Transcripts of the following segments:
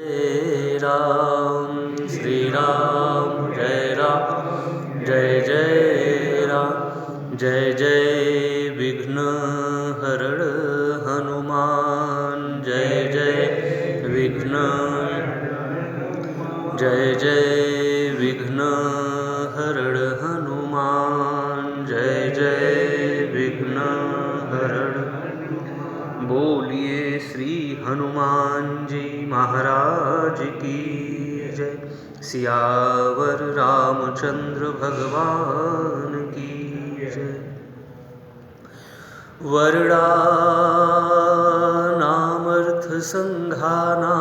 जय राम श्री राम जय राम जय जय राम जय जय विघ्न हरण हनुमान जय जय विघ्न जय जय विघ्न हरण हनुमान जय जय विघ्न हरण। बोलिए श्री हनुमान जी महाराज की जय। सियावर रामचंद्र भगवान की जय। वर्णा नामर्थ संधाना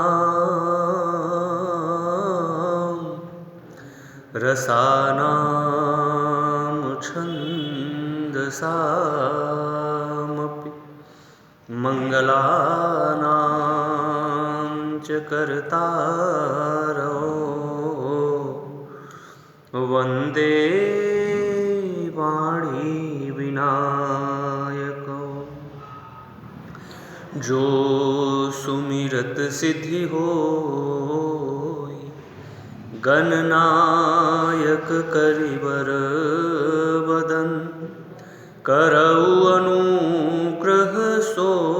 रसानां छन्दसामपि मंगलानां च कर्तारो वन्दे वाणी विनायको। जो सुमिरत सिद्धि होय गणनायक करिवर बदन करऊ अनुग्रह सोय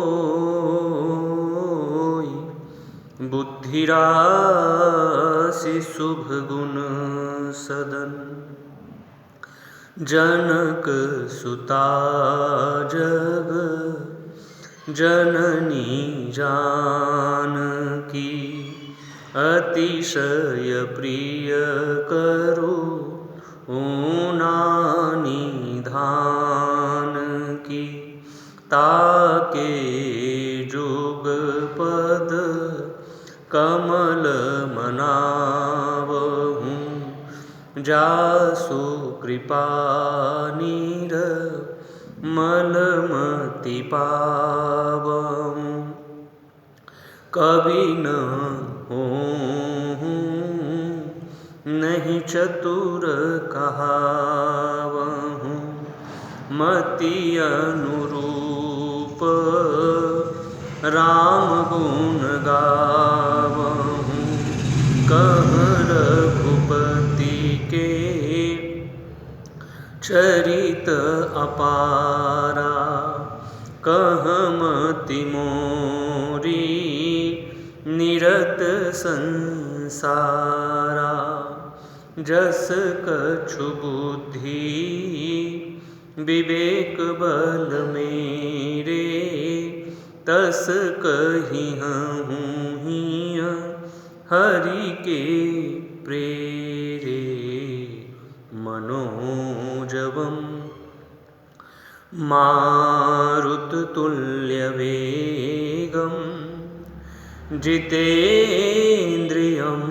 बुद्धि राशि शुभ गुण सदन। जनक सुता जग जननी जानकी अतिशय प्रिय करु निधान की। ताके जुग पद कमल मनावहु जासु कृपा निर्मलमति पावहु। कभी न होहु नहीं चतुर कहावहु मति अनुरूप राम गुण गावहु। कह रघुपति के चरित अपारा कह मति मोरी निरत संसारा। जस कछु बुद्धि विवेक बल मेरे तस कहिहूँ हिया हरि के प्रेरे। मनोजवम मारुततुल्य वेगम जितेन्द्रियं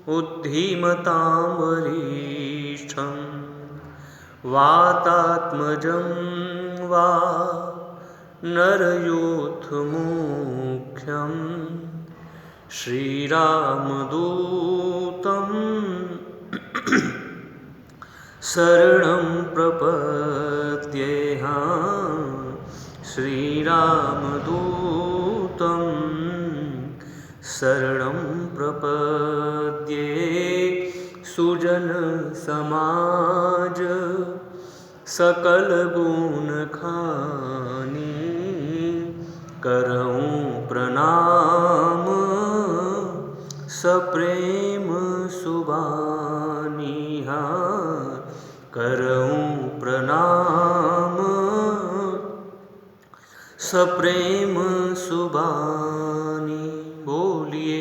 बुद्धिमतां वरिष्ठं वातात्मजं वा नरयूथमुख्यं श्रीरामदूतं शरणं प्रपद्येऽहं। श्रीरामदूतं शरणं प्रपद्ये। सुजन समाज सकल गुण खानी करऊं प्रणाम सप्रेम सुबानिहा। करऊं प्रणाम सप्रेम सुबानी। बोलिए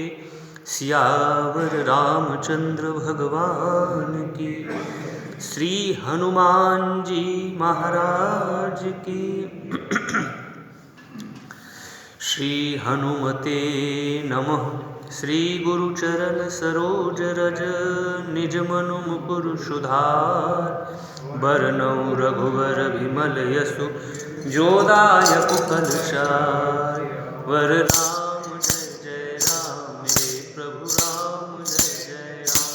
सियावर रामचंद्र भगवान की। श्री हनुमान जी महाराज की। श्री हनुमते नमः। श्री गुरुचरण सरोज रज निज मनु मुकुर सुधार। बरनउँ रघुवर विमल यशु जोदायक फलचार। वर राम जय जय राम मेरे प्रभु राम जय जय राम।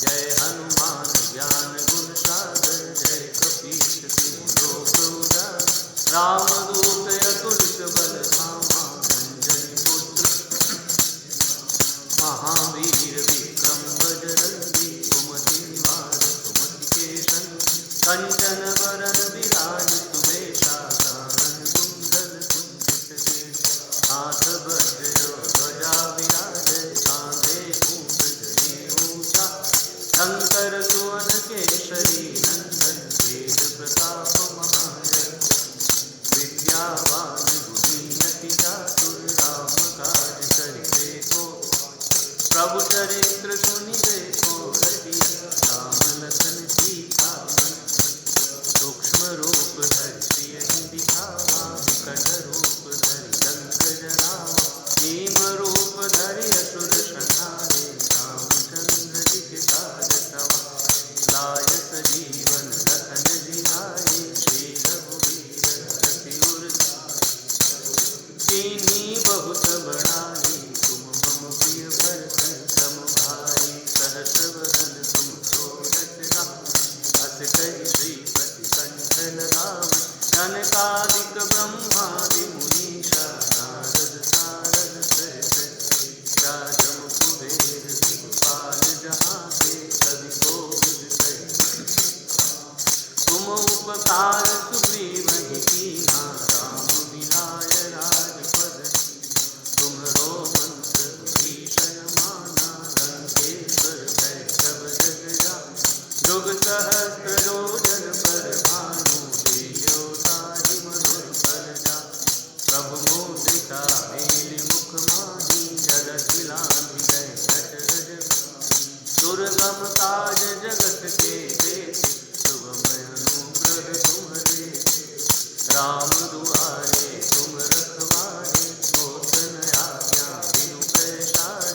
जय हनुमान ज्ञान गुण सागर जय कपीश तिहु लोक उजागर। रामदूत अतुलित बल धामा अंजनी पुत्र नाथ बजयो ध्वजा विराजे कांधे मूंज जनेऊंचा शंकर सुवन केसरी नंदन तेज प्रताप महाजन विद्यावान गुणी चातुर राम काज करिबे को प्रभु चरित्र सुनिबे को रसिया राम लखन सीता मन सूक्ष्म रूप धरि सियहि दिखावा विकट रूप धरि लंक जरावा भीम रूप धरि असुर संहारे रामचंद्र जी के काज सवारे लाय सजीवन लखन जियाए श्री रघुवीर रति उर कीन्ही बहुत बड़ाई तुम मम प्रिय भरतन सम भाई सहस वदन तुम सोरठ राम अस कहि श्रीपति कंठ लगावै कनकादिक ब्रह्मादि मुनीषा नारद सारद सहित राजम कुबेर दिक्पाल जहाँ ते कवि कोविद कहि तुम उपकार सुग्रीवहि कीन्हा राम मिलाय राजपद तुम्हरो मंत्र विभीषण माना लंकेश्वर भय सब जग जाना जुग सहस्त्र योजन पर भानु लील्यो ताहि मधुर फल जानु प्रभु मुद्रिका मेलि मुख माहि जलधि लांघि गए जठरज दुर्गम काज जगत के जेते सुगम अनुग्रह तुम्हरे राम दुआरे तुम रखवारे होतन आज्ञा बिनु पैसारे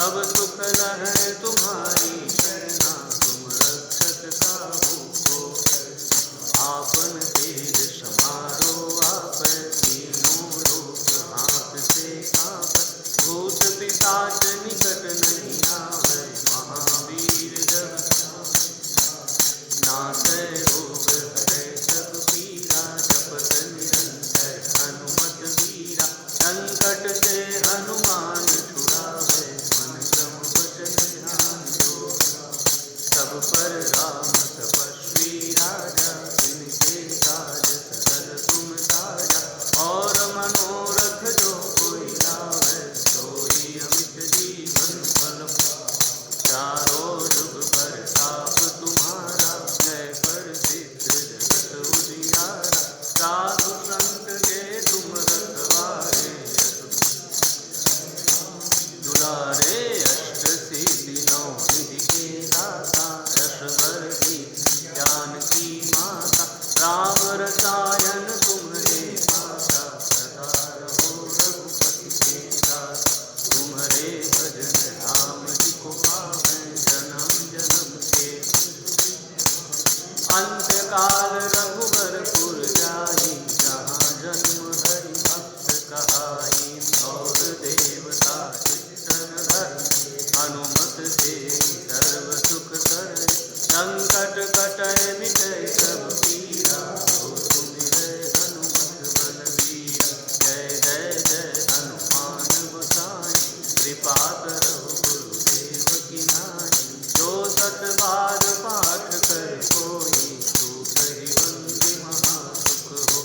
अब सुख रहे तुम्हारी शरणा तुम रक्षक काहू को आपन तेज समारो आप तीनों लोक हाथ से कांपै भूत पिशाच निकट नहीं आवे महावीर जब नासै रोग हरै सब पीरा जपत निरंतर हनुमत वीरा संकट से हनुमान छुड़ावे मन क्रम वचन ध्यान जो सब पर राम तपस्वी राजा जिनके काज सकल तुम साजा और मनोरथ जो कोई लावे सोई अमित जीवन फल चारों युग पर ताप तुम्हारा जय प्रसिद्ध जगत उजियारा साधु संत के तुम रखवारे दुलारे अष्ट सिद्धि नौ निधि के दाता यशवर की ज्ञान की माता राम रसायन तुम्हारे माता सदा रहो रघुपति के दाता तुम्हारे भजन राम जी को पावै जन्म जन्म के अंत काल रघुबरपुर जाई जहाँ जन्म हरि भक्त कहाई और देवता चित्तन धरि हनुमत से सर्व सुख करे संकट कटै मिटै सब पीरा जो सुमिरै हनुमत बलवीरा जय जय जय हनुमान गोसाई कृपा करहु गुरुदेव की नाई जो सत बार पाठ कर कोई सूतहि बंदी महासुख हो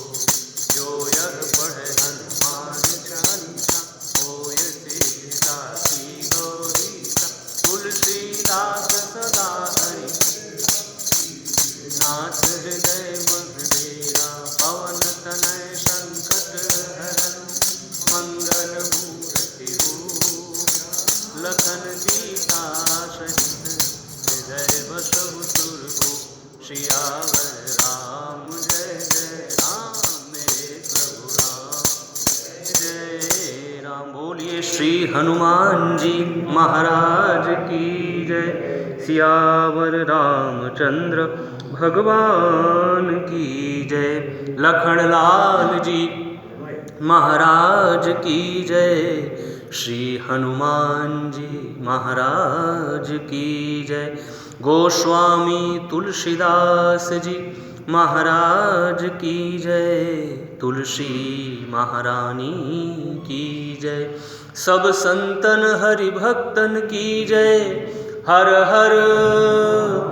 जो यह पढ़े हनुमान चालीसा होय सिद्धिदा की गौरीसा तुलसीदास सदा हरि नाथ हृदय मग डेरा पवन तनय संकट हरन मंगल मूर्ति रूप लखन सीता सहित हृदय बसहु सुरभूप सियावर राम जय जय राम मेरे प्रभु राम जय राम। बोलिए श्री हनुमान जी महाराज की जय। सियावर रामचंद्र भगवान की जय। लखन लाल जी महाराज की जय। श्री हनुमान जी महाराज की जय। गोस्वामी तुलसीदास जी महाराज की जय। तुलसी महारानी की जय। सब संतन हरि भक्तन की जय। हर हर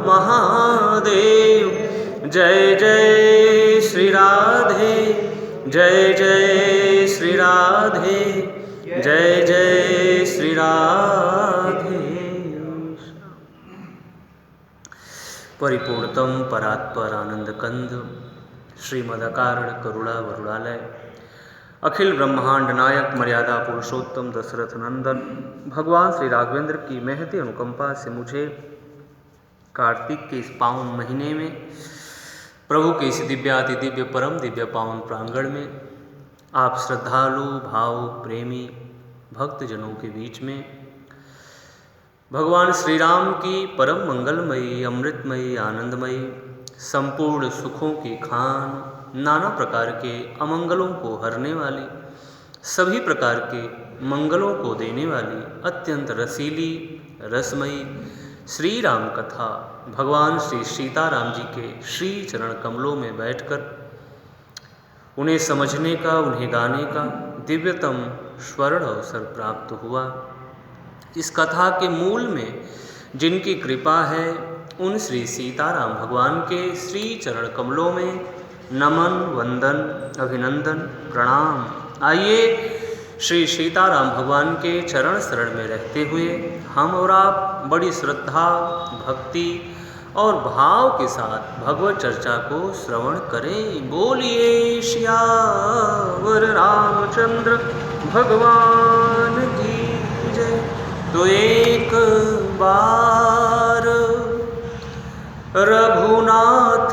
महादेव। जय जय श्री राधे, जय जय श्री राधे, जय जय श्री राधे। परिपूर्णतम परात्पर आनंद कंद श्रीमदकारण करुणा वरुणालय अखिल ब्रह्मांड नायक मर्यादा पुरुषोत्तम दशरथ नंदन भगवान श्री राघवेंद्र की महती अनुकंपा से मुझे कार्तिक के इस पावन महीने में प्रभु के इस दिव्याति दिव्य परम दिव्य पावन प्रांगण में आप श्रद्धालु भाव प्रेमी भक्तजनों के बीच में भगवान श्री राम की परम मंगलमयी अमृतमयी आनंदमयी संपूर्ण सुखों की खान नाना प्रकार के अमंगलों को हरने वाली सभी प्रकार के मंगलों को देने वाली अत्यंत रसीली रसमयी श्री राम कथा भगवान श्री सीताराम जी के श्री चरण कमलों में बैठकर उन्हें समझने का उन्हें गाने का दिव्यतम स्वर्ण अवसर प्राप्त हुआ। इस कथा के मूल में जिनकी कृपा है उन श्री सीताराम भगवान के श्री चरण कमलों में नमन वंदन अभिनंदन प्रणाम। आइए श्री सीताराम भगवान के चरण शरण में रहते हुए हम और आप बड़ी श्रद्धा भक्ति और भाव के साथ भगवत चर्चा को श्रवण करें। बोलिए श्यावर रामचंद्र भगवान की जय। तो एक बार रघुनाथ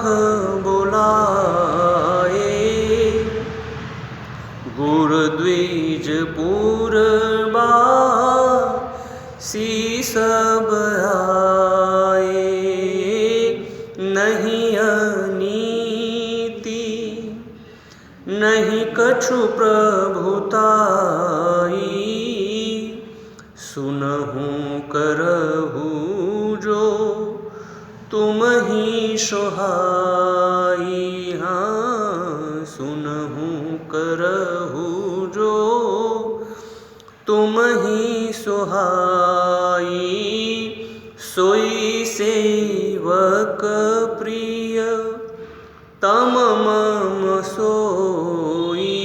बुलाए गुरुद्विज पूर्वा सी सब आए नहीं अनीति नहीं कछु प्रभुताई सुनहु करहु जो तुम ही सोहाई। हाँ सुनहु करहु जो तुम ही सोहाई सोई सेवक प्रिय तम मम सोई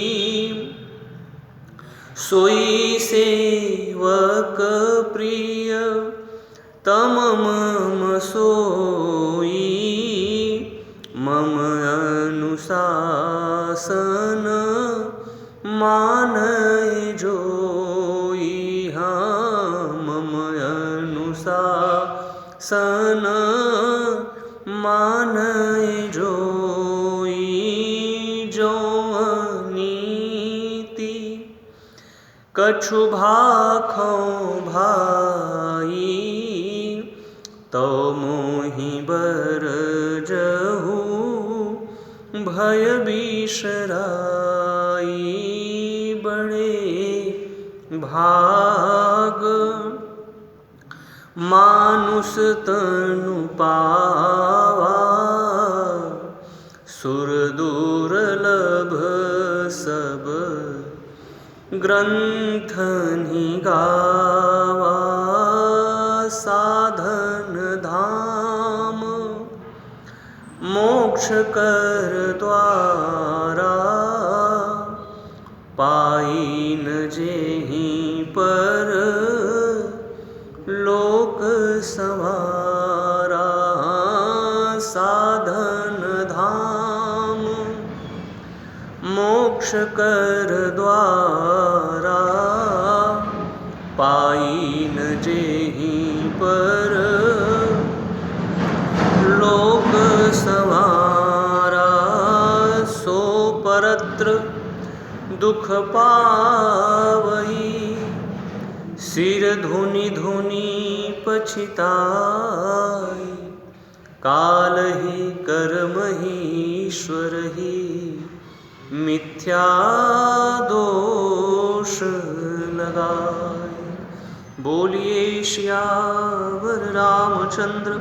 सोई सेवक प्रिय तम मम सोई मम अनुशासन मानय जोई। हाँ मम अनुशासन मानय जोई जो नीति कछु भाखों भाई तो मोहि बर जहु भय बिसराई। बड़े भाग मानुष तनु पावा सुर दुर्लभ सब ग्रंथ गावा साधन धाम मोक्ष कर द्वारा पाइन जेहि पर लोक सवारा। साधन धाम मोक्ष कर द्वारा पाइन जेहि पर लोक सवारा। सो परत्र दुख पावई सिर धुनि धुनि पछिताई काल ही कर्म ही ईश्वर ही मिथ्या दोष लगाए। बोलिए श्यावर रामचंद्र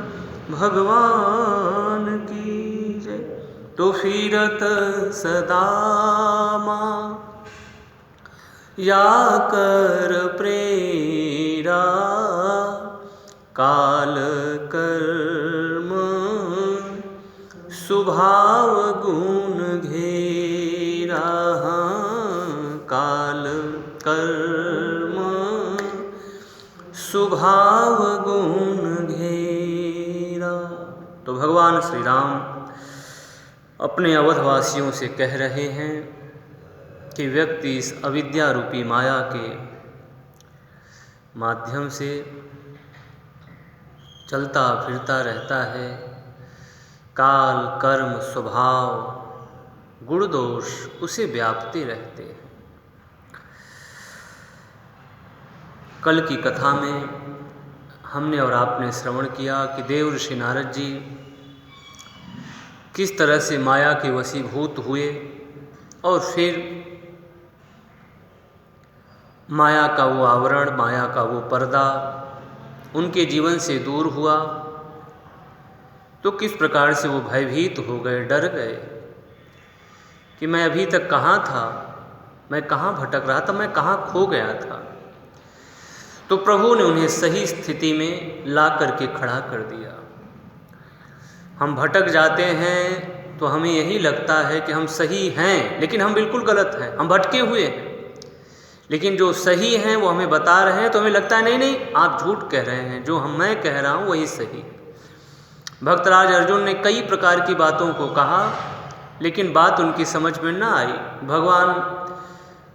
भगवान की जय। तो फिरत सदा माँ या कर प्रेरा काल कर्म स्वभाव गुण घेरा। का कर्म स्वभाव गुण घेरा। तो भगवान श्री राम अपने अवधवासियों से कह रहे हैं कि व्यक्ति इस अविद्या रूपी माया के माध्यम से चलता फिरता रहता है। काल कर्म स्वभाव गुण दोष उसे व्यापते रहते हैं। कल की कथा में हमने और आपने श्रवण किया कि देव ऋषि नारद जी किस तरह से माया के वशीभूत हुए और फिर माया का वो आवरण, माया का वो पर्दा उनके जीवन से दूर हुआ तो किस प्रकार से वो भयभीत हो गए, डर गए कि मैं अभी तक कहाँ था, मैं कहाँ भटक रहा था, मैं कहाँ खो गया था। तो प्रभु ने उन्हें सही स्थिति में ला करके खड़ा कर दिया। हम भटक जाते हैं तो हमें यही लगता है कि हम सही हैं, लेकिन हम बिल्कुल गलत हैं, हम भटके हुए हैं। लेकिन जो सही हैं वो हमें बता रहे हैं तो हमें लगता है नहीं नहीं आप झूठ कह रहे हैं, जो मैं कह रहा हूँ वही सही। भक्तराज अर्जुन ने कई प्रकार की बातों को कहा लेकिन बात उनकी समझ में न आई। भगवान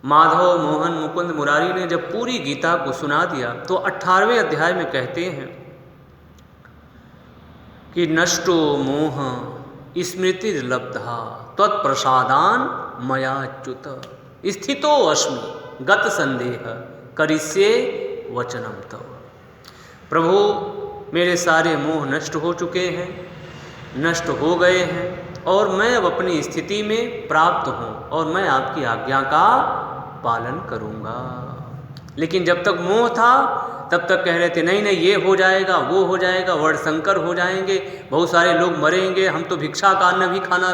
माधव, मोहन, मुकुंद, मुरारी ने जब पूरी गीता को सुना दिया तो 18वें अध्याय में कहते हैं कि नष्टो मोह स्मृतिर्लब्धा त्वत्प्रसादान मयाच्युत स्थितो अस्मि गत संदेह करिष्ये वचनम तव। प्रभु मेरे सारे मोह नष्ट हो चुके हैं, नष्ट हो गए हैं और मैं अब अपनी स्थिति में प्राप्त हूँ और मैं आपकी आज्ञा का पालन करूँगा। लेकिन जब तक मोह था तब तक कह रहे थे नहीं नहीं ये हो जाएगा, वो हो जाएगा, वर्णशंकर हो जाएंगे, बहुत सारे लोग मरेंगे, हम तो भिक्षा का अन्न भी खाना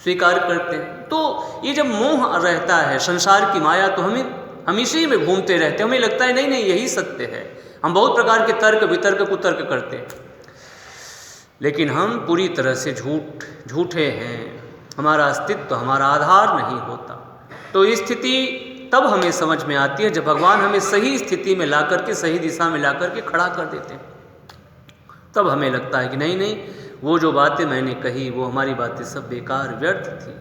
स्वीकार करते हैं। तो ये जब मोह रहता है, संसार की माया, तो हमें हम इसी में घूमते रहते हैं। हमें लगता है नहीं नहीं यही सत्य है। हम बहुत प्रकार के तर्क वितर्क कुतर्क करते हैं लेकिन हम पूरी तरह से झूठे हैं। हमारा अस्तित्व, हमारा आधार नहीं होता। तो ये स्थिति तब हमें समझ में आती है जब भगवान हमें सही स्थिति में ला करके, सही दिशा में ला करके खड़ा कर देते हैं। तब हमें लगता है कि नहीं नहीं वो जो बातें मैंने कही वो हमारी बातें सब बेकार व्यर्थ थी।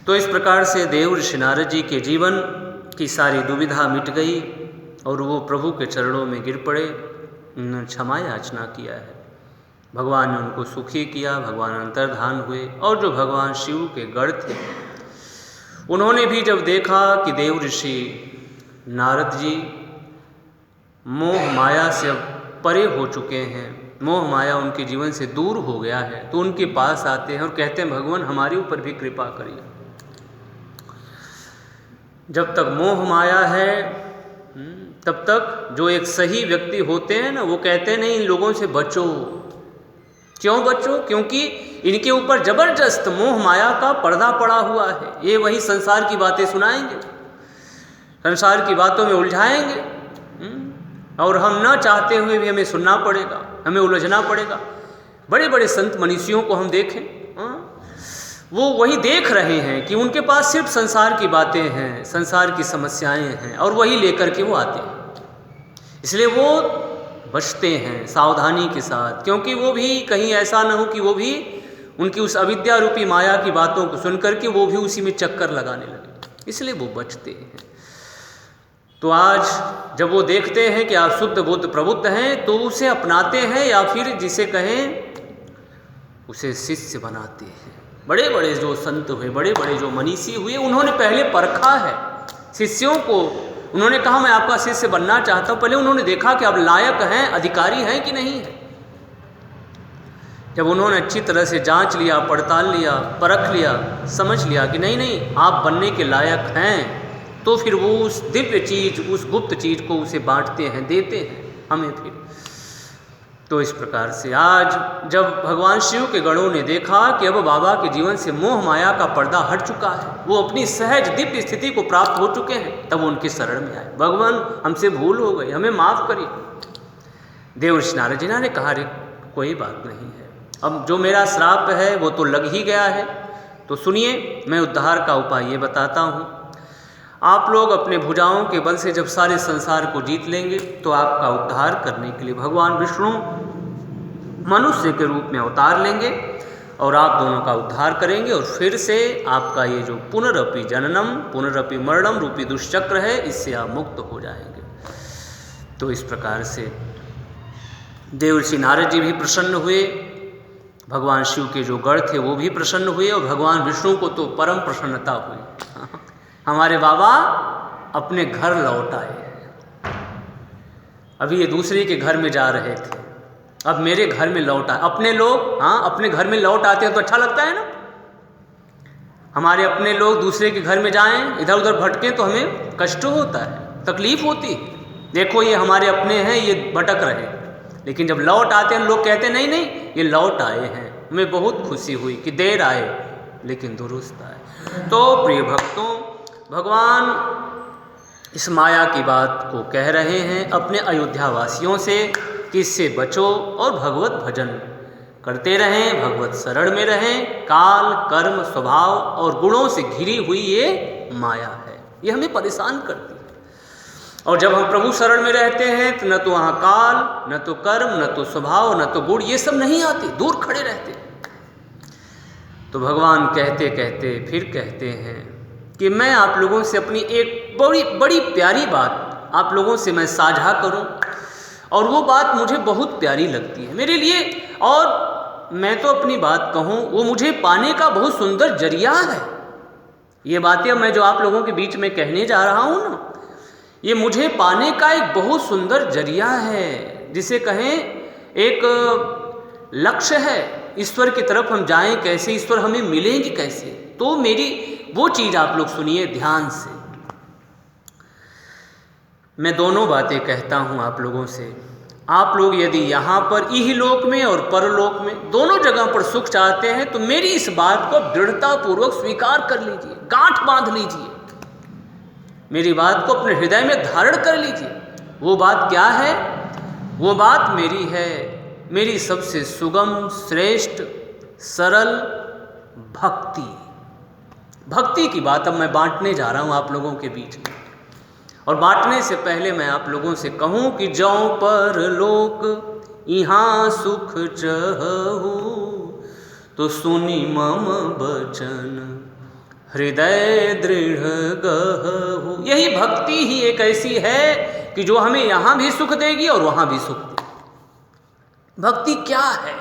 तो इस प्रकार से देव ऋषि नारद जी के जीवन की सारी दुविधा मिट गई और वो प्रभु के चरणों में गिर पड़े, उन्होंने क्षमा याचना किया है। भगवान ने उनको सुखी किया, भगवान अंतर्धान हुए। और जो भगवान शिव के गढ़ थे उन्होंने भी जब देखा कि देव ऋषि नारद जी मोह माया से अब परे हो चुके हैं, मोह माया उनके जीवन से दूर हो गया है, तो उनके पास आते हैं और कहते हैं भगवान हमारे ऊपर भी कृपा करिए। जब तक मोह माया है तब तक जो एक सही व्यक्ति होते हैं ना, वो कहते हैं नहीं इन लोगों से बचो। क्यों बचो? क्योंकि इनके ऊपर जबरदस्त मोह माया का पर्दा पड़ा हुआ है। ये वही संसार की बातें सुनाएंगे, संसार की बातों में उलझाएंगे और हम ना चाहते हुए भी हमें सुनना पड़ेगा, हमें उलझना पड़ेगा। बड़े बड़े संत मनीषियों को हम देखें, वो वही देख रहे हैं कि उनके पास सिर्फ संसार की बातें हैं, संसार की समस्याएं हैं और वही लेकर के वो आते हैं। इसलिए वो बचते हैं सावधानी के साथ, क्योंकि वो भी कहीं ऐसा न हो कि वो भी उनकी उस अविद्या रूपी माया की बातों को सुनकर के वो भी उसी में चक्कर लगाने लगे, इसलिए वो बचते हैं। तो आज जब वो देखते हैं कि आप शुद्ध बुद्ध प्रबुद्ध हैं तो उसे अपनाते हैं या फिर जिसे कहें उसे शिष्य बनाते हैं। बड़े बड़े जो संत हुए, बड़े बड़े जो मनीषी हुए, उन्होंने पहले परखा है शिष्यों को। उन्होंने कहा मैं आपका शिष्य बनना चाहता हूँ। पहले उन्होंने देखा कि आप लायक हैं, अधिकारी हैं कि नहीं है। जब उन्होंने अच्छी तरह से जांच लिया, पड़ताल लिया, परख लिया, समझ लिया कि नहीं नहीं आप बनने के लायक हैं, तो फिर वो उस दिव्य चीज़, उस गुप्त चीज़ को उसे बांटते हैं, देते हैं हमें फिर। तो इस प्रकार से आज जब भगवान शिव के गणों ने देखा कि अब बाबा के जीवन से मोह माया का पर्दा हट चुका है, वो अपनी सहज दिव्य स्थिति को प्राप्त हो चुके हैं, तब वो उनके शरण में आए। भगवान हमसे भूल हो गई, हमें माफ़ करिए। देव ऋषि नारद जी ने कहा रे कोई बात नहीं है, अब जो मेरा श्राप है वो तो लग ही गया है, तो सुनिए मैं उद्धार का उपाय ये बताता हूँ। आप लोग अपने भुजाओं के बल से जब सारे संसार को जीत लेंगे तो आपका उद्धार करने के लिए भगवान विष्णु मनुष्य के रूप में अवतार लेंगे और आप दोनों का उद्धार करेंगे और फिर से आपका ये जो पुनरपि जननम पुनरपि मरणम रूपी दुष्चक्र है, इससे आप मुक्त हो जाएंगे। तो इस प्रकार से देवर्षि नारद जी भी प्रसन्न हुए, भगवान शिव के जो गढ़ थे वो भी प्रसन्न हुए और भगवान विष्णु को तो परम प्रसन्नता हुई। हमारे बाबा अपने घर लौट आए। अभी ये दूसरे के घर में जा रहे थे, अब मेरे घर में लौट आए। अपने लोग अपने घर में लौट आते हैं तो अच्छा लगता है ना। हमारे अपने लोग दूसरे के घर में जाएं, इधर उधर भटकें तो हमें कष्ट होता है, तकलीफ होती है। देखो ये हमारे अपने हैं, ये भटक रहे, लेकिन जब लौट आते हैं लोग कहते हैं नहीं नहीं ये लौट आए हैं। हमें बहुत खुशी हुई कि देर आए लेकिन दुरुस्त आए। तो प्रिय भक्तों, भगवान इस माया की बात को कह रहे हैं अपने अयोध्या वासियों से कि इससे बचो और भगवत भजन करते रहें, भगवत शरण में रहें। काल कर्म स्वभाव और गुणों से घिरी हुई ये माया है, ये हमें परेशान करती है। और जब हम प्रभु शरण में रहते हैं तो न तो वहाँ काल, न तो कर्म, न तो स्वभाव, न तो गुण, ये सब नहीं आते, दूर खड़े रहते। तो भगवान कहते कहते फिर कहते हैं कि मैं आप लोगों से अपनी एक बड़ी प्यारी बात आप लोगों से मैं साझा करूं, और वो बात मुझे बहुत प्यारी लगती है मेरे लिए, और मैं तो अपनी बात कहूं वो मुझे पाने का बहुत सुंदर जरिया है। ये बातें मैं जो आप लोगों के बीच में कहने जा रहा हूं ना, ये मुझे पाने का एक बहुत सुंदर जरिया है, जिसे कहें एक लक्ष्य है। ईश्वर की तरफ हम जाएं कैसे, ईश्वर हमें मिलेंगे कैसे। तो मेरी वो चीज़ आप लोग सुनिए ध्यान से। मैं दोनों बातें कहता हूँ आप लोगों से। आप लोग यदि यहाँ पर इहलोक में और परलोक में दोनों जगह पर सुख चाहते हैं तो मेरी इस बात को दृढ़तापूर्वक स्वीकार कर लीजिए, गांठ बांध लीजिए, मेरी बात को अपने हृदय में धारण कर लीजिए। वो बात क्या है? वो बात मेरी है, मेरी सबसे सुगम श्रेष्ठ सरल भक्ति। भक्ति की बात अब मैं बांटने जा रहा हूँ आप लोगों के बीच में। और बांटने से पहले मैं आप लोगों से कहूँ कि जौं पर लोक यहाँ सुख चहु, तो सुनी मम बचन हृदय दृढ़ गहु। यही भक्ति ही एक ऐसी है कि जो हमें यहाँ भी सुख देगी और वहाँ भी सुख देगी। भक्ति क्या है?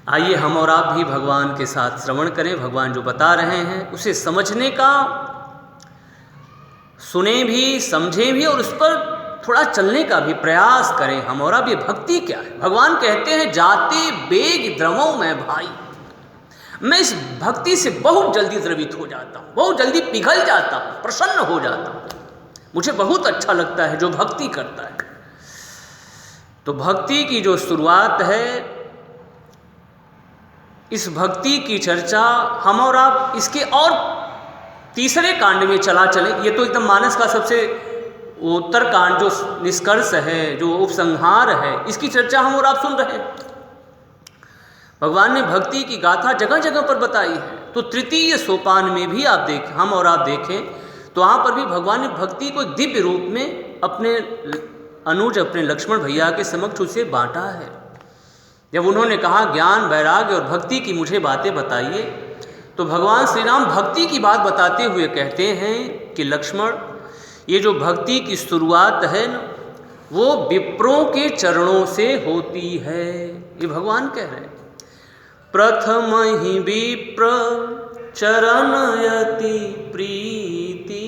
आइए हम और आप भी भगवान के साथ श्रवण करें। भगवान जो बता रहे हैं उसे समझने का, सुने भी, समझें भी और उस पर थोड़ा चलने का भी प्रयास करें हम और आप। ये भक्ति क्या है? भगवान कहते हैं जाते बेग द्रवों में भाई, मैं इस भक्ति से बहुत जल्दी द्रवित हो जाता हूँ, बहुत जल्दी पिघल जाता हूँ, प्रसन्न हो जाता हूँ। मुझे बहुत अच्छा लगता है जो भक्ति करता है। तो भक्ति की जो शुरुआत है, इस भक्ति की चर्चा हम और आप इसके और तीसरे कांड में चला चले। ये तो एकदम मानस का सबसे उत्तर कांड जो निष्कर्ष है, जो उपसंहार है, इसकी चर्चा हम और आप सुन रहे हैं। भगवान ने भक्ति की गाथा जगह जगह पर बताई है। तो तृतीय सोपान में भी आप हम और आप देखें तो वहाँ पर भी भगवान ने भक्ति को दिव्य रूप में अपने अनुज, अपने लक्ष्मण भैया के समक्ष उसे बांटा है। जब उन्होंने कहा ज्ञान, वैराग्य और भक्ति की मुझे बातें बताइए, तो भगवान श्री राम भक्ति की बात बताते हुए कहते हैं कि लक्ष्मण, ये जो भक्ति की शुरुआत है ना, वो विप्रों के चरणों से होती है। ये भगवान कह रहे हैं। प्रथम ही विप्र चरणयति प्रीति,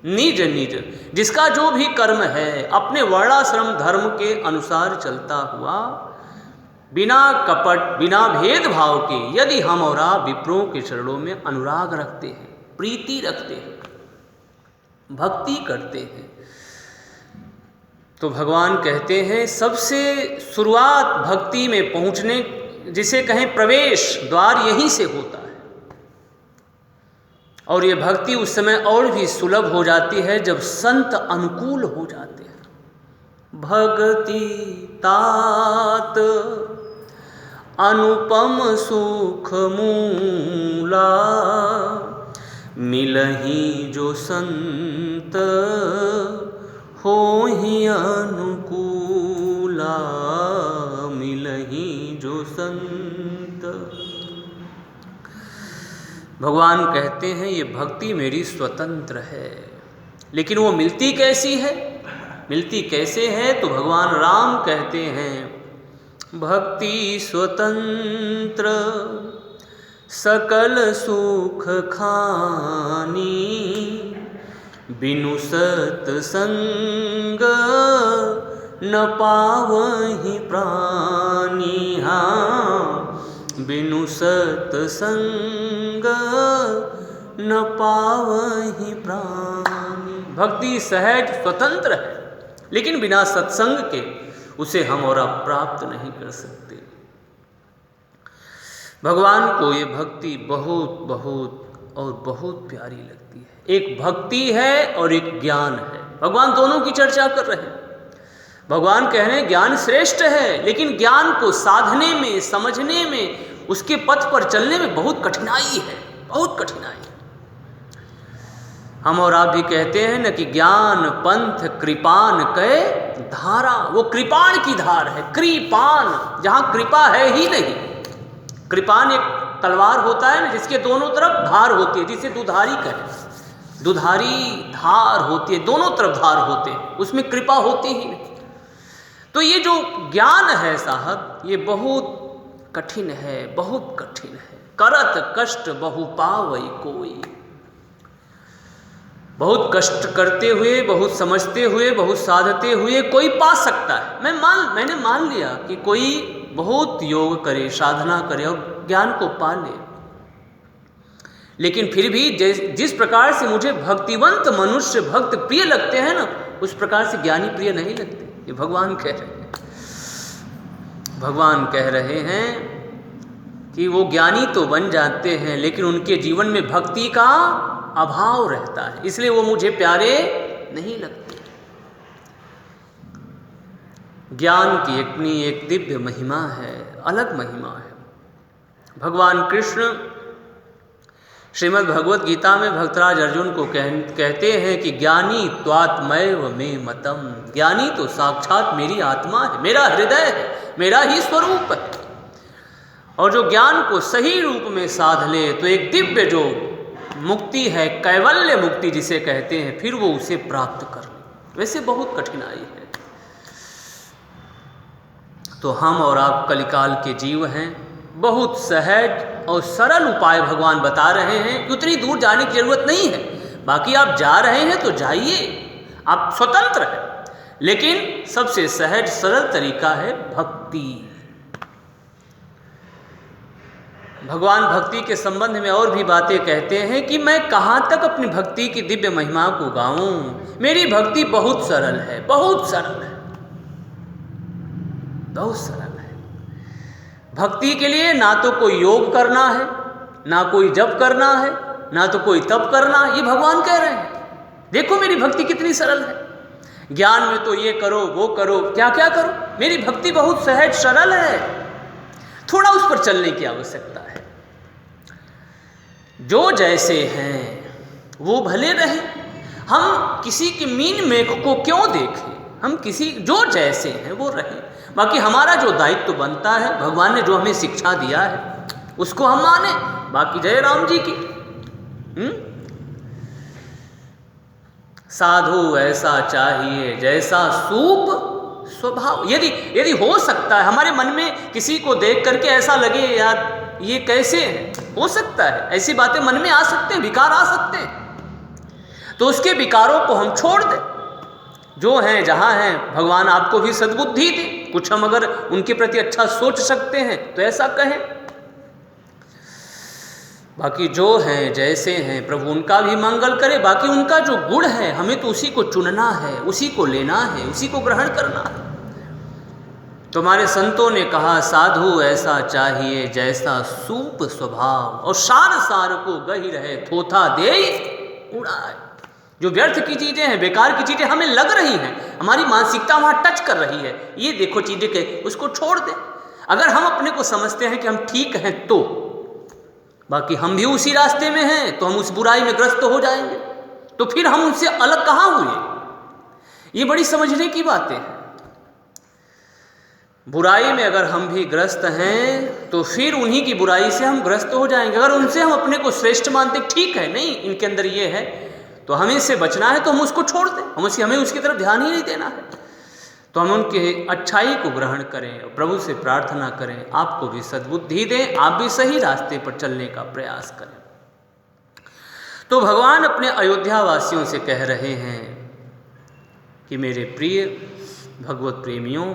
निज निज, जिसका जो भी कर्म है अपने वर्णाश्रम धर्म के अनुसार चलता हुआ, बिना कपट, बिना भेदभाव के, यदि हम और आप विप्रों के चरणों में अनुराग रखते हैं, प्रीति रखते हैं, भक्ति करते हैं, तो भगवान कहते हैं सबसे शुरुआत भक्ति में पहुंचने, जिसे कहें प्रवेश द्वार, यहीं से होता है। और ये भक्ति उस समय और भी सुलभ हो जाती है जब संत अनुकूल हो जाते हैं। भक्ति तात अनुपम सुख मूला, मिलहि जो संत होहि अनुकूला, मिलहि जो संत। भगवान कहते हैं ये भक्ति मेरी स्वतंत्र है, लेकिन वो मिलती कैसी है? मिलती कैसे है? तो भगवान राम कहते हैं भक्ति स्वतंत्र सकल सुख खानी, बिनु सत्संग न पावहि प्राणी। हाँ, बिनु सत्संग न पावहि प्राणी। भक्ति सहज स्वतंत्र है, लेकिन बिना सत्संग के उसे हम और आप प्राप्त नहीं कर सकते। भगवान को ये भक्ति बहुत बहुत और बहुत प्यारी लगती है। एक भक्ति है और एक ज्ञान है। भगवान दोनों की चर्चा कर रहे हैं। भगवान कह रहे हैं ज्ञान श्रेष्ठ है, लेकिन ज्ञान को साधने में, समझने में, उसके पथ पर चलने में बहुत कठिनाई है, बहुत कठिनाई है। हम और आप भी कहते हैं न कि ज्ञान पंथ कृपान कहे धारा। वो कृपाण की धार है, कृपान, जहां कृपा है ही नहीं। कृपान एक तलवार होता है ना, जिसके दोनों तरफ धार होती है, जिसे दुधारी कहे। दुधारी धार होती है, दोनों तरफ धार होते हैं, उसमें कृपा होती ही नहीं। तो ये जो ज्ञान है साहब, ये बहुत कठिन है, बहुत कठिन है। करत कष्ट बहु पावई कोई। बहुत कष्ट करते हुए, बहुत समझते हुए, बहुत साधते हुए कोई पा सकता है। मैंने मान लिया कि कोई बहुत योग करे, साधना करे और ज्ञान को पा ले, लेकिन फिर भी जिस प्रकार से मुझे भक्तिवंत मनुष्य भक्त प्रिय लगते हैं ना, उस प्रकार से ज्ञानी प्रिय नहीं लगते। ये भगवान कह रहे हैं। भगवान कह रहे हैं कि वो ज्ञानी तो बन जाते हैं, लेकिन उनके जीवन में भक्ति का अभाव रहता है, इसलिए वो मुझे प्यारे नहीं लगते। ज्ञान की अपनी एक दिव्य महिमा है, अलग महिमा है। भगवान कृष्ण श्रीमद् भगवत गीता में भक्तराज अर्जुन को कहते हैं कि ज्ञानी त्वात्मैव मे मतम। ज्ञानी तो साक्षात मेरी आत्मा है, मेरा हृदय है, मेरा ही स्वरूप है। और जो ज्ञान को सही रूप में साध ले तो एक दिव्य जो मुक्ति है, कैवल्य मुक्ति जिसे कहते हैं, फिर वो उसे प्राप्त कर ले। वैसे बहुत कठिनाई है। तो हम और आप कलिकाल के जीव हैं। बहुत सहज और सरल उपाय भगवान बता रहे हैं। उतनी दूर जाने की जरूरत नहीं है। बाकी आप जा रहे हैं तो जाइए, आप स्वतंत्र हैं, लेकिन सबसे सहज सरल तरीका है भक्ति। भगवान भक्ति के संबंध में और भी बातें कहते हैं कि मैं कहाँ तक अपनी भक्ति की दिव्य महिमा को गाऊं। मेरी भक्ति बहुत सरल है, बहुत सरल है, बहुत सरल है। भक्ति के लिए ना तो कोई योग करना है, ना कोई जप करना है, ना तो कोई तप करना है। ये भगवान कह रहे हैं। देखो मेरी भक्ति कितनी सरल है। ज्ञान में तो ये करो, वो करो, क्या क्या करो। मेरी भक्ति बहुत सहज सरल है। थोड़ा उस पर चलने की आवश्यकता है। जो जैसे हैं वो भले रहे। हम किसी की मीन मेघ को क्यों देखें। हम किसी जो जैसे हैं वो रहे। बाकी हमारा जो दायित्व बनता है, भगवान ने जो हमें शिक्षा दिया है उसको हम माने। बाकी जय राम जी की। साधु ऐसा चाहिए जैसा सूप स्वभाव। यदि हो सकता है हमारे मन में किसी को देख करके ऐसा लगे यार ये कैसे है, हो सकता है ऐसी बातें मन में आ सकते हैं, विकार आ सकते हैं, तो उसके विकारों को हम छोड़ दें। जो हैं जहाँ हैं, भगवान आपको भी सद्बुद्धि दे। कुछ हम अगर उनके प्रति अच्छा सोच सकते हैं तो ऐसा कहें। बाकी जो हैं जैसे हैं, प्रभु उनका भी मंगल करे। बाकी उनका जो गुण है हमें तो उसी को चुनना है, उसी को लेना है, उसी को ग्रहण करना है। तुम्हारे संतों ने कहा साधु ऐसा चाहिए जैसा सूप स्वभाव, और सार सार को गही रहे थोथा दे उड़ाए। जो व्यर्थ की चीज़ें हैं, बेकार की चीज़ें हमें लग रही हैं, हमारी मानसिकता वहाँ टच कर रही है, ये देखो चीज़ें के उसको छोड़ दें। अगर हम अपने को समझते हैं कि हम ठीक हैं तो बाकी हम भी उसी रास्ते में हैं तो हम उस बुराई में ग्रस्त हो जाएंगे, तो फिर हम उनसे अलग कहाँ हुए? ये बड़ी समझने की बातें हैं। बुराई में अगर हम भी ग्रस्त हैं तो फिर उन्हीं की बुराई से हम ग्रस्त हो जाएंगे। अगर उनसे हम अपने को श्रेष्ठ मानते, ठीक है नहीं इनके अंदर ये है तो हमें इससे बचना है, तो हम उसको छोड़ दें, हमें उसकी तरफ ध्यान ही नहीं देना है। तो हम उनके अच्छाई को ग्रहण करें और प्रभु से प्रार्थना करें आपको भी सद्बुद्धि दें, आप भी सही रास्ते पर चलने का प्रयास करें। तो भगवान अपने अयोध्या वासियों से कह रहे हैं कि मेरे प्रिय भगवत प्रेमियों,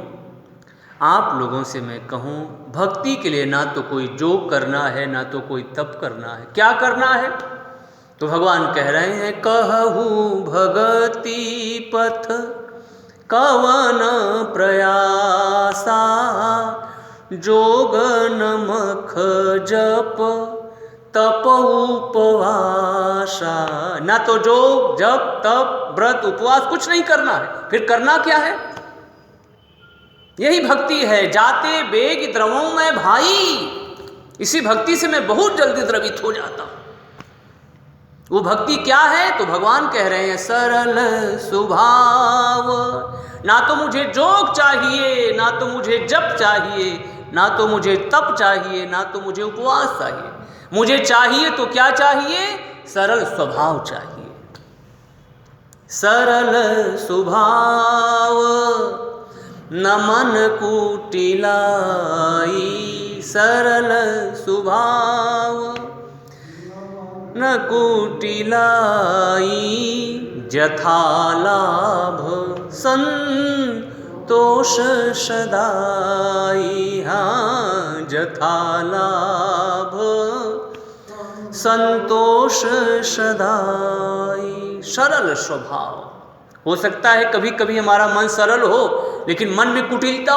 आप लोगों से मैं कहूँ, भक्ति के लिए ना तो कोई जोग करना है ना तो कोई तप करना है। क्या करना है? तो भगवान कह रहे हैं, कहू भगति पथ कवन प्रयासा, जोग नमख जप तप उपवासा। ना तो जोग जप तप व्रत उपवास कुछ नहीं करना है, फिर करना क्या है? यही भक्ति है। जाते बेग द्रवों में भाई, इसी भक्ति से मैं बहुत जल्दी द्रवित हो जाता हूं। वो भक्ति क्या है? तो भगवान कह रहे हैं, सरल स्वभाव। ना तो मुझे जोग चाहिए, ना तो मुझे जप चाहिए, ना तो मुझे तप चाहिए, ना तो मुझे उपवास चाहिए। मुझे चाहिए तो क्या चाहिए? सरल स्वभाव चाहिए। सरल स्वभाव न मन कुटिलाई, सरल स्वभाव न कुटिलाई, जथा लाभ संतोष सदाई। हाँ, जथा लाभ संतोष सदाई। सरल स्वभाव। हो सकता है कभी कभी हमारा मन सरल हो लेकिन मन में कुटिलता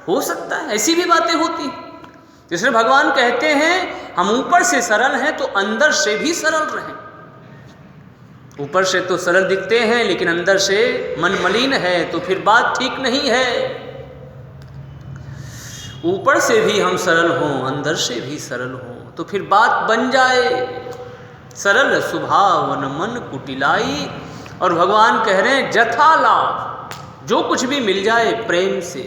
हो सकता है, ऐसी भी बातें होती हैं। इसलिए भगवान कहते हैं हम ऊपर से सरल हैं तो अंदर से भी सरल रहें। ऊपर से तो सरल दिखते हैं लेकिन अंदर से मन मलिन है तो फिर बात ठीक नहीं है। ऊपर से भी हम सरल हों, अंदर से भी सरल हों तो फिर बात बन जाए। सरल स्वभाव न मन कुटिलाई। और भगवान कह रहे हैं जथा लाभ, जो कुछ भी मिल जाए प्रेम से।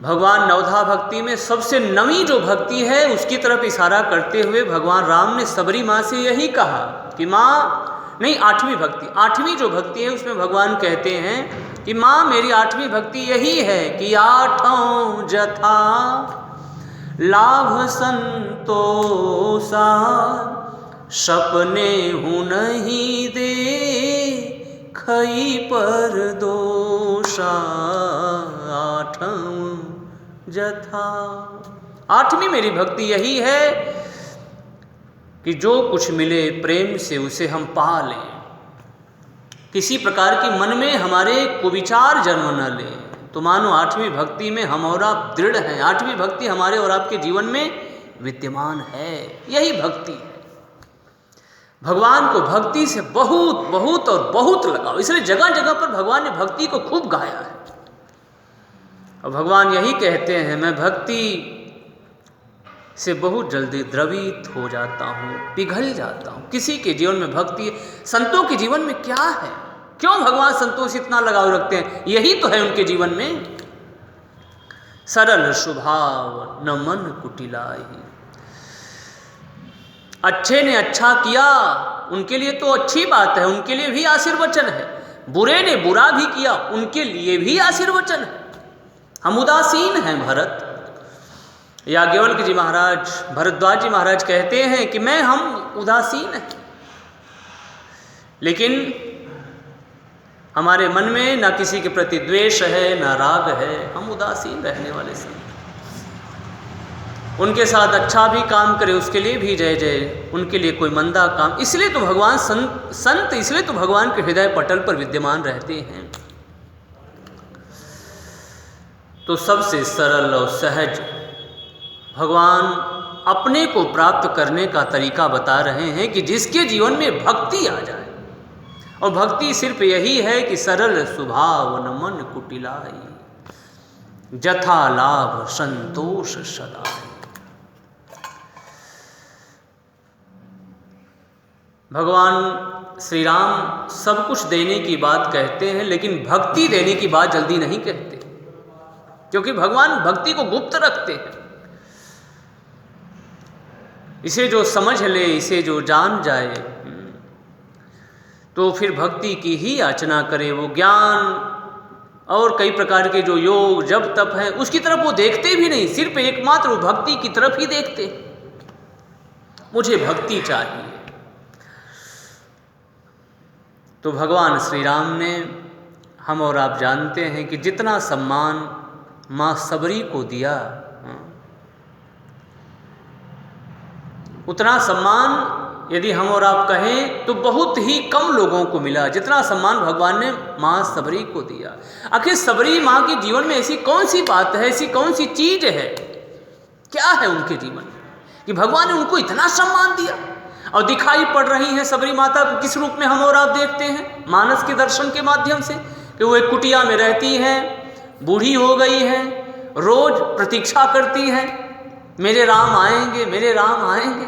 भगवान नवधा भक्ति में सबसे नवी जो भक्ति है उसकी तरफ इशारा करते हुए भगवान राम ने सबरी माँ से यही कहा कि माँ, नहीं, आठवीं भक्ति, आठवीं जो भक्ति है उसमें भगवान कहते हैं कि माँ मेरी आठवीं भक्ति यही है कि आठों जथा लाभ संतोषा, सपने हूँ नहीं दे खई पर दोषा। आठम जथा, आठवीं मेरी भक्ति यही है कि जो कुछ मिले प्रेम से उसे हम पा लें। किसी प्रकार की मन में हमारे कुविचार जन्म न ले। तो मानो आठवीं भक्ति में हम और आप दृढ़ हैं। आठवीं भक्ति हमारे और आपके जीवन में विद्यमान है। यही भक्ति है। भगवान को भक्ति से बहुत बहुत और बहुत लगाओ। इसलिए जगह जगह पर भगवान ने भक्ति को खूब गाया है। और भगवान यही कहते हैं मैं भक्ति से बहुत जल्दी द्रवित हो जाता हूँ, पिघल जाता हूँ। किसी के जीवन में भक्ति, संतों के जीवन में क्या है? क्यों भगवान संतों से इतना लगाव रखते हैं? यही तो है उनके जीवन में। सरल स्वभाव न मन कुटिलाई। अच्छे ने अच्छा किया उनके लिए तो अच्छी बात है, उनके लिए भी आशीर्वचन है। बुरे ने बुरा भी किया उनके लिए भी आशीर्वचन है। हम उदासीन हैं भरत। याज्ञवल्क्य जी महाराज, भरद्वाज जी महाराज कहते हैं कि हम उदासीन हैं, लेकिन हमारे मन में ना किसी के प्रति द्वेष है ना राग है। हम उदासीन रहने वाले संत। उनके साथ अच्छा भी काम करे उसके लिए भी जय जय, उनके लिए कोई मंदा काम। इसलिए तो भगवान संत इसलिए तो भगवान के हृदय पटल पर विद्यमान रहते हैं। तो सबसे सरल और सहज भगवान अपने को प्राप्त करने का तरीका बता रहे हैं कि जिसके जीवन में भक्ति आ जाए। और भक्ति सिर्फ यही है कि सरल स्वभाव न मन कुटिलाई, जथा लाभ संतोष सदा। भगवान श्री राम सब कुछ देने की बात कहते हैं, लेकिन भक्ति देने की बात जल्दी नहीं कहते, क्योंकि भगवान भक्ति को गुप्त रखते हैं। इसे जो समझ ले, इसे जो जान जाए, तो फिर भक्ति की ही याचना करे। वो ज्ञान और कई प्रकार के जो योग जब तप है उसकी तरफ वो देखते भी नहीं, सिर्फ एकमात्र वो भक्ति की तरफ ही देखते। मुझे भक्ति चाहिए। तो भगवान श्री राम ने, हम और आप जानते हैं कि जितना सम्मान माँ सबरी को दिया, उतना सम्मान यदि हम और आप कहें तो बहुत ही कम लोगों को मिला, जितना सम्मान भगवान ने माँ सबरी को दिया। आखिर सबरी माँ के जीवन में ऐसी कौन सी बात है, ऐसी कौन सी चीज है, क्या है उनके जीवन में कि भगवान ने उनको इतना सम्मान दिया? और दिखाई पड़ रही है सबरी माता को किस रूप में हम और आप देखते हैं मानस के दर्शन के माध्यम से, कि वो एक कुटिया में रहती है, बूढ़ी हो गई है, रोज प्रतीक्षा करती है मेरे राम आएंगे, मेरे राम आएंगे।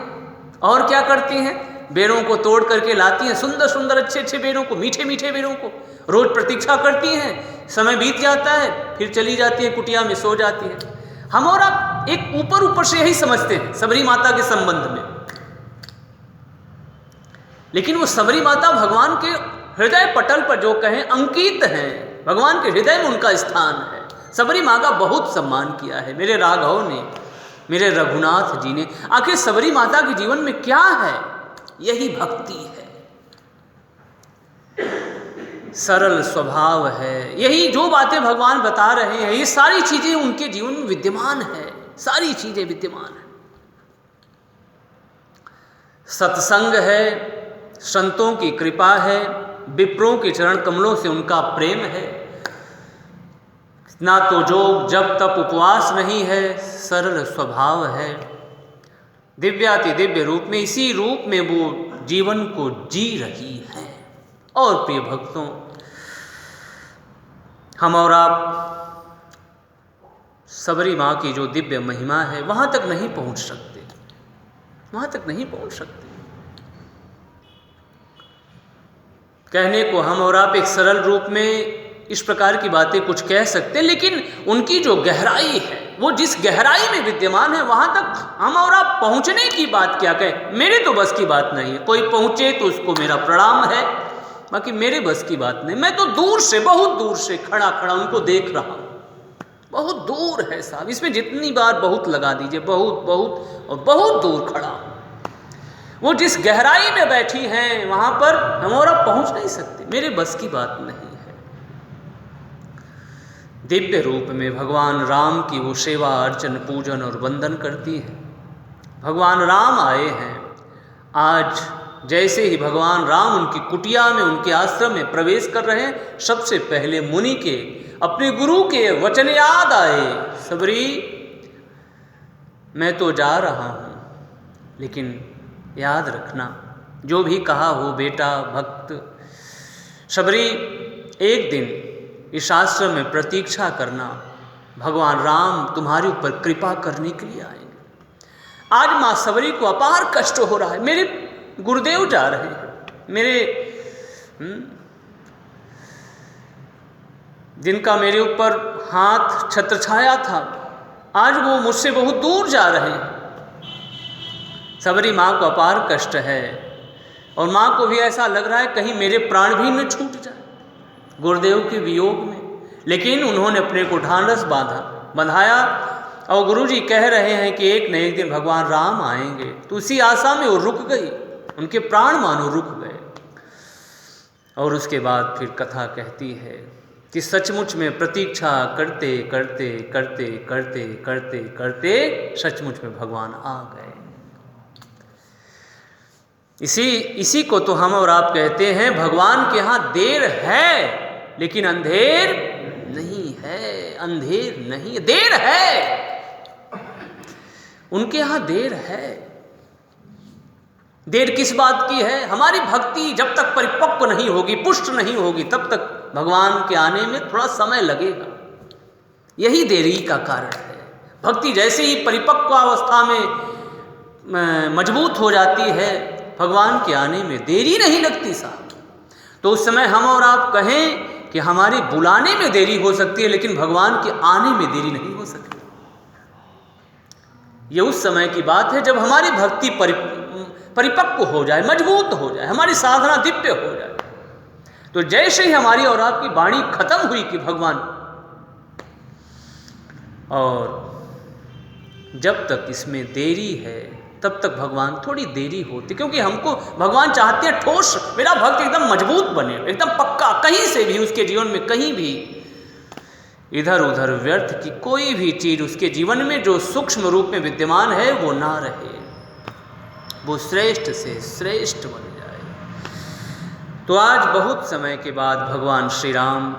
और क्या करती हैं? बेरों को तोड़ करके लाती हैं, सुंदर सुंदर अच्छे अच्छे बेरों को, मीठे मीठे बेरों को, रोज प्रतीक्षा करती हैं। समय बीत जाता है, फिर चली जाती है कुटिया में, सो जाती है। हम और आप एक ऊपर ऊपर से यही समझते हैं सबरी माता के संबंध में, लेकिन वो सबरी माता भगवान के हृदय पटल पर जो कहें अंकित हैं, भगवान के हृदय में उनका स्थान है। सबरी माँ का बहुत सम्मान किया है मेरे राघव ने, मेरे रघुनाथ जी ने। आखिर सबरी माता के जीवन में क्या है? यही भक्ति है, सरल स्वभाव है। यही जो बातें भगवान बता रहे हैं, ये सारी चीजें उनके जीवन में विद्यमान है, सारी चीजें विद्यमान है। सत्संग है, संतों की कृपा है, विप्रों के चरण कमलों से उनका प्रेम है, ना तो जोग जब तप उपवास नहीं है, सरल स्वभाव है। दिव्याति दिव्य रूप में, इसी रूप में वो जीवन को जी रही है। और प्रिय भक्तों, हम और आप सबरी माँ की जो दिव्य महिमा है वहां तक नहीं पहुंच सकते, वहां तक नहीं पहुंच सकते। कहने को हम और आप एक सरल रूप में इस प्रकार की बातें कुछ कह सकते हैं, लेकिन उनकी जो गहराई है, वो जिस गहराई में विद्यमान है, वहां तक हम और आप पहुंचने की बात क्या कहें। मेरे तो बस की बात नहीं है, कोई पहुंचे तो उसको मेरा प्रणाम है, बाकी मेरे बस की बात नहीं। मैं तो दूर से, बहुत दूर से खड़ा खड़ा उनको देख रहा हूं, बहुत दूर है साहब, इसमें जितनी बार बहुत लगा दीजिए, बहुत बहुत और बहुत दूर खड़ा हूं। वो जिस गहराई में बैठी हैं वहां पर हम और आप पहुंच नहीं सकते, मेरे बस की बात नहीं है। दिव्य रूप में भगवान राम की वो सेवा अर्चन पूजन और वंदन करती है। भगवान राम आए हैं आज, जैसे ही भगवान राम उनकी कुटिया में, उनके आश्रम में प्रवेश कर रहे हैं, सबसे पहले मुनि के, अपने गुरु के वचन याद आए। सबरी, मैं तो जा रहा हूं, लेकिन याद रखना जो भी कहा हो बेटा भक्त। सबरी, एक दिन इस आश्रम में प्रतीक्षा करना, भगवान राम तुम्हारे ऊपर कृपा करने के लिए आएंगे। आज माँ सबरी को अपार कष्ट हो रहा है, मेरे गुरुदेव जा रहे हैं, मेरे जिनका मेरे ऊपर हाथ छत्र छाया था, आज वो मुझसे बहुत दूर जा रहे हैं। सबरी माँ को अपार कष्ट है, और माँ को भी ऐसा लग रहा है कहीं मेरे प्राण भी न छूट जाए गुरुदेव के वियोग में। लेकिन उन्होंने अपने को ढांढस बंधाया, और गुरुजी कह रहे हैं कि एक न एक दिन भगवान राम आएंगे। तो उसी आशा में वो रुक गई, उनके प्राण मानो रुक गए। और उसके बाद फिर कथा कहती है कि सचमुच में प्रतीक्षा करते करते करते करते करते करते सचमुच में भगवान आ गए। इसी को तो हम और आप कहते हैं, भगवान के यहाँ देर है लेकिन अंधेर नहीं है, अंधेर नहीं है, देर है। उनके यहाँ देर है। देर किस बात की है? हमारी भक्ति जब तक परिपक्व नहीं होगी, पुष्ट नहीं होगी, तब तक भगवान के आने में थोड़ा समय लगेगा। यही देरी का कारण है। भक्ति जैसे ही परिपक्व अवस्था में मजबूत हो जाती है, भगवान के आने में देरी नहीं लगती साहब। तो उस समय हम और आप कहें कि हमारे बुलाने में देरी हो सकती है, लेकिन भगवान के आने में देरी नहीं हो सकती। ये उस समय की बात है जब हमारी भक्ति परिपक्व हो जाए, मजबूत हो जाए, हमारी साधना दिव्य हो जाए। तो जैसे ही हमारी और आपकी वाणी खत्म हुई कि भगवान, और जब तक इसमें देरी है तब तक भगवान थोड़ी देरी होती, क्योंकि हमको भगवान चाहते हैं ठोस, मेरा भक्त एकदम मजबूत बने, एकदम पक्का, कहीं से भी उसके जीवन में कहीं भी इधर उधर व्यर्थ की कोई भी चीज उसके जीवन में जो सूक्ष्म रूप में विद्यमान है वो ना रहे, वो श्रेष्ठ से श्रेष्ठ बन जाए। तो आज बहुत समय के बाद भगवान श्री राम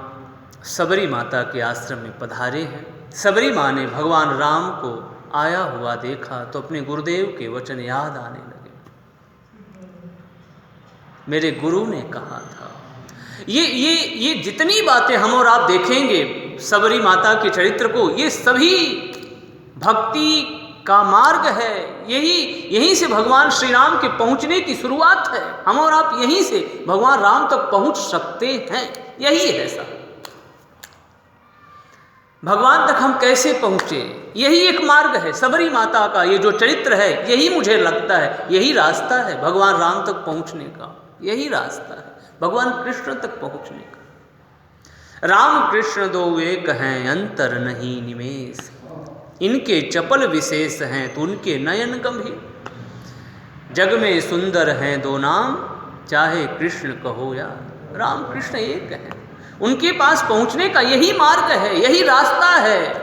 सबरी माता के आश्रम में पधारे हैं। सबरी माँ ने भगवान राम को आया हुआ देखा तो अपने गुरुदेव के वचन याद आने लगे। मेरे गुरु ने कहा था, ये जितनी बातें हम और आप देखेंगे सबरी माता के चरित्र को, ये सभी भक्ति का मार्ग है। यहीं से भगवान श्री राम के पहुंचने की शुरुआत है। हम और आप यहीं से भगवान राम तक पहुंच सकते हैं, यही है सब। भगवान तक हम कैसे पहुँचे, यही एक मार्ग है। सबरी माता का ये जो चरित्र है, यही मुझे लगता है यही रास्ता है भगवान राम तक पहुँचने का, यही रास्ता है भगवान कृष्ण तक पहुँचने का। राम कृष्ण दो एक हैं, अंतर नहीं निमेष, इनके चपल विशेष हैं तो उनके नयन गंभीर। जग में सुंदर हैं दो नाम, चाहे कृष्ण कहो या राम। कृष्ण एक हैं, उनके पास पहुंचने का यही मार्ग है, यही रास्ता है।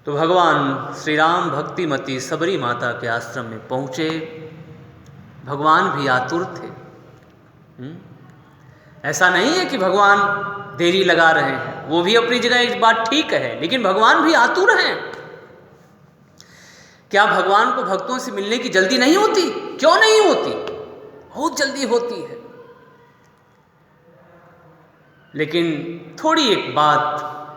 तो भगवान श्री राम भक्तिमती सबरी माता के आश्रम में पहुंचे। भगवान भी आतुर थे। ऐसा नहीं है कि भगवान देरी लगा रहे हैं, वो भी अपनी जगह एक बात ठीक है, लेकिन भगवान भी आतुर हैं। क्या भगवान को भक्तों से मिलने की जल्दी नहीं होती? क्यों नहीं होती? बहुत जल्दी होती है। लेकिन थोड़ी एक बात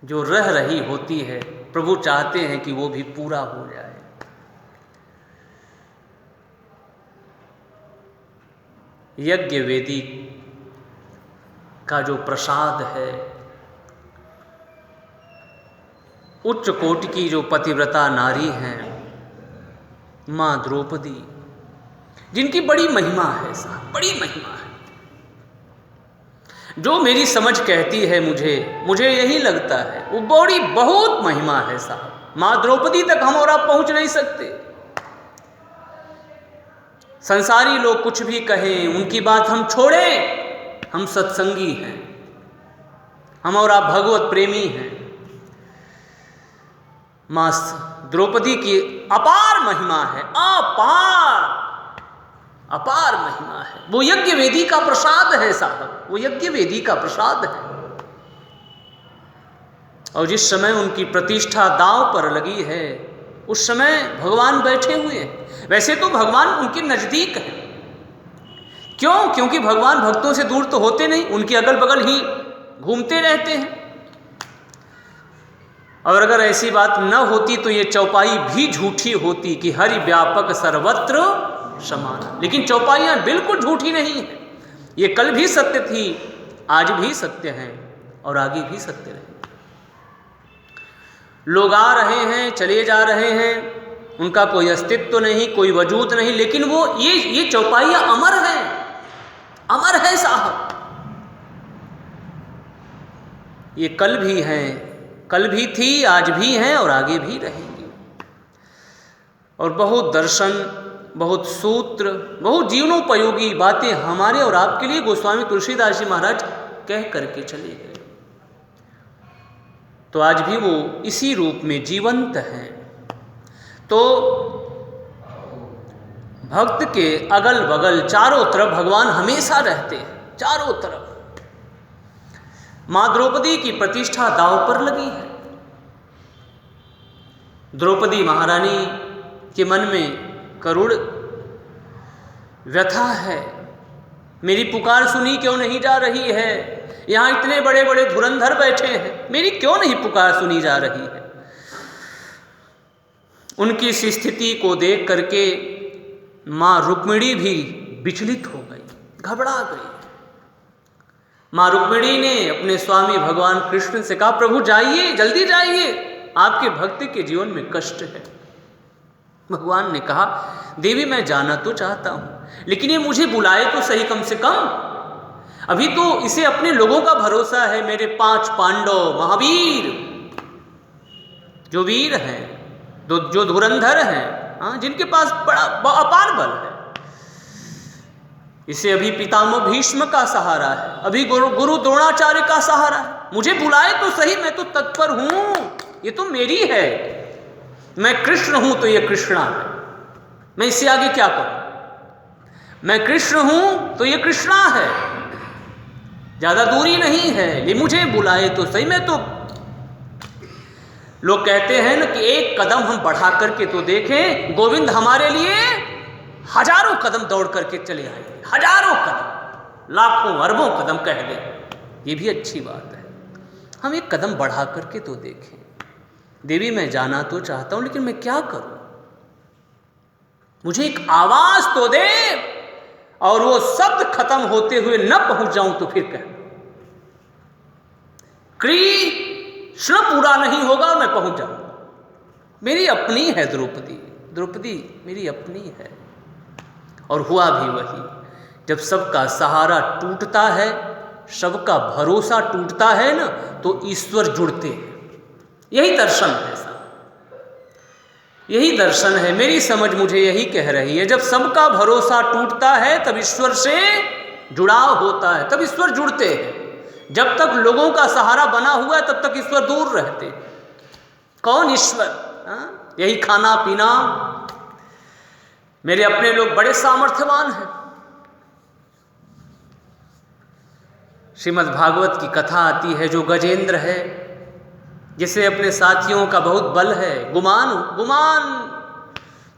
जो रह रही होती है, प्रभु चाहते हैं कि वो भी पूरा हो जाए। यज्ञ वेदी का जो प्रसाद है, उच्च कोटि की जो पतिव्रता नारी हैं माँ द्रौपदी, जिनकी बड़ी महिमा है साहब, बड़ी महिमा है। जो मेरी समझ कहती है, मुझे यही लगता है वो बड़ी बहुत महिमा है साहब। माँ द्रौपदी तक हम और आप पहुंच नहीं सकते। संसारी लोग कुछ भी कहें, उनकी बात हम छोड़ें, हम सत्संगी हैं, हम और आप भगवत प्रेमी हैं। माँ द्रौपदी की अपार महिमा है, अपार महिमा है। वो यज्ञ वेदी का प्रसाद है साहब, वो यज्ञ वेदी का प्रसाद है। और जिस समय उनकी प्रतिष्ठा दांव पर लगी है, उस समय भगवान बैठे हुए हैं। वैसे तो भगवान उनके नजदीक हैं। क्यों? क्योंकि भगवान भक्तों से दूर तो होते नहीं, उनके अगल बगल ही घूमते रहते हैं। और अगर ऐसी बात न होती तो ये चौपाई भी झूठी होती कि हरि व्यापक सर्वत्र समान। लेकिन चौपाइयाँ बिल्कुल झूठी नहीं है। ये कल भी सत्य थी, आज भी सत्य है और आगे भी सत्य रहेगी। लोग आ रहे हैं, चले जा रहे हैं, उनका कोई अस्तित्व नहीं, कोई वजूद नहीं, लेकिन वो ये चौपाइयाँ अमर हैं, अमर है साहब। ये कल भी हैं, कल भी थी, आज भी हैं और आगे भी रहेंगी। और बहुत दर्शन, बहुत सूत्र, बहुत जीवनोपयोगी बातें हमारे और आपके लिए गोस्वामी तुलसीदास जी महाराज कह करके चले गए। तो आज भी वो इसी रूप में जीवंत हैं। तो भक्त के अगल बगल चारों तरफ भगवान हमेशा रहते हैं, चारों तरफ। माँ द्रौपदी की प्रतिष्ठा दांव पर लगी है। द्रौपदी महारानी के मन में करुण व्यथा है, मेरी पुकार सुनी क्यों नहीं जा रही है? यहाँ इतने बड़े बड़े धुरंधर बैठे हैं, मेरी क्यों नहीं पुकार सुनी जा रही है? उनकी इस स्थिति को देख करके माँ रुक्मिणी भी विचलित हो गई, घबरा गई। माँ रुक्मिणी ने अपने स्वामी भगवान कृष्ण से कहा, प्रभु जाइए, जल्दी जाइए, आपके भक्त के जीवन में कष्ट है। भगवान ने कहा, देवी मैं जाना तो चाहता हूँ, लेकिन ये मुझे बुलाए तो सही कम से कम। अभी तो इसे अपने लोगों का भरोसा है, मेरे 5 पांडव महावीर, जो वीर हैं, जो धुरंधर हैं, हाँ, जिनके पास बड़ा अपार बल है। इसे अभी पितामह भीष्म का सहारा है, अभी गुरु द्रोणाचार्य का सहारा है। मुझे बुलाए तो सही, मैं तो तत्पर हूं, ये तो मेरी है। मैं कृष्ण हूं तो ये कृष्णा है, मैं इससे आगे क्या करूं। मैं कृष्ण हूं तो ये कृष्णा है, ज्यादा दूरी नहीं है। ये मुझे बुलाए तो सही, मैं तो, लोग कहते हैं ना कि एक कदम हम बढ़ा करके तो देखें, गोविंद हमारे लिए हजारों कदम दौड़ करके चले आएंगे, हजारों कदम, लाखों अरबों कदम कह दें, ये भी अच्छी बात है। हम एक कदम बढ़ा करके तो देखें। देवी मैं जाना तो चाहता हूं, लेकिन मैं क्या करूं, मुझे एक आवाज तो दे, और वो शब्द खत्म होते हुए न पहुंच जाऊं तो फिर कह, कृष्ण पूरा नहीं होगा और मैं पहुंच जाऊंगा। मेरी अपनी है द्रौपदी, द्रौपदी मेरी अपनी है। और हुआ भी वही, जब सबका सहारा टूटता है, सबका भरोसा टूटता है ना, तो ईश्वर जुड़ते हैं। यही दर्शन है साहब, यही दर्शन है। मेरी समझ मुझे यही कह रही है, जब सबका भरोसा टूटता है तब ईश्वर से जुड़ाव होता है, तब ईश्वर जुड़ते हैं। जब तक लोगों का सहारा बना हुआ है तब तक ईश्वर दूर रहते। कौन ईश्वर? यही खाना पीना। मेरे अपने लोग बड़े सामर्थ्यवान हैं। श्रीमद् भागवत की कथा आती है, जो गजेंद्र है, जिसे अपने साथियों का बहुत बल है, गुमान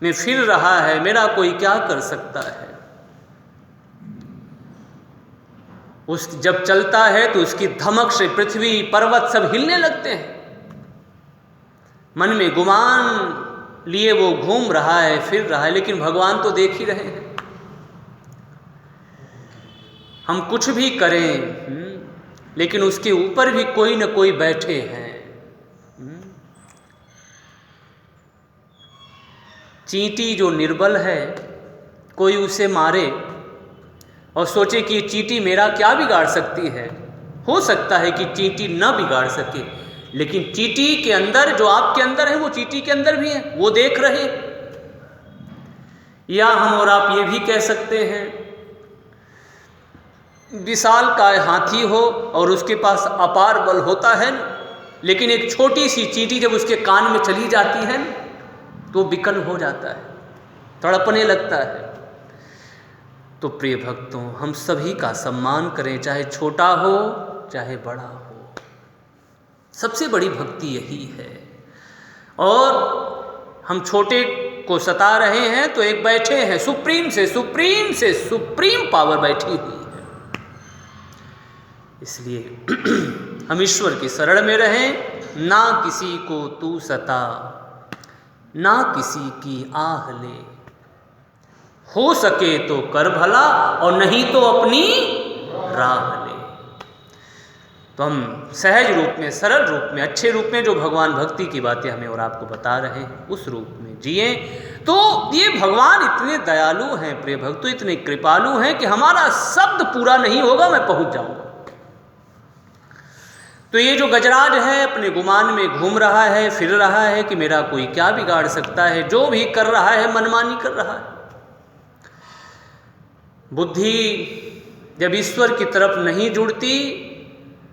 में फिर रहा है, मेरा कोई क्या कर सकता है। जब चलता है तो उसकी धमक से पृथ्वी पर्वत सब हिलने लगते हैं। मन में गुमान लिए वो घूम रहा है, फिर रहा है, लेकिन भगवान तो देख ही रहे हैं। हम कुछ भी करें, लेकिन उसके ऊपर भी कोई न कोई बैठे हैं। चींटी जो निर्बल है, कोई उसे मारे और सोचे कि चींटी मेरा क्या बिगाड़ सकती है। हो सकता है कि चींटी न बिगाड़ सके, लेकिन चींटी के अंदर, जो आपके अंदर है, वो चींटी के अंदर भी है, वो देख रहे। या हम और आप ये भी कह सकते हैं, विशालकाय हाथी हो और उसके पास अपार बल होता है, लेकिन एक छोटी सी चींटी जब उसके कान में चली जाती है तो विकल हो जाता है, तड़पने लगता है। तो प्रिय भक्तों, हम सभी का सम्मान करें, चाहे छोटा हो चाहे बड़ा हो। सबसे बड़ी भक्ति यही है। और हम छोटे को सता रहे हैं तो एक बैठे हैं, सुप्रीम से सुप्रीम पावर बैठी हुई है। इसलिए हम ईश्वर की शरण में रहें। ना किसी को तू सता, ना किसी की आह ले, हो सके तो कर भला और नहीं तो अपनी राह ले। तो हम सहज रूप में, सरल रूप में, अच्छे रूप में जो भगवान भक्ति की बातें हमें और आपको बता रहे हैं, उस रूप में जिए। तो ये भगवान इतने दयालु हैं प्रिय भक्तों, इतने कृपालु हैं कि हमारा शब्द पूरा नहीं होगा, मैं पहुंच जाऊंगा। तो ये जो गजराज है अपने गुमान में घूम रहा है, फिर रहा है कि मेरा कोई क्या बिगाड़ सकता है, जो भी कर रहा है मनमानी कर रहा है। बुद्धि जब ईश्वर की तरफ नहीं जुड़ती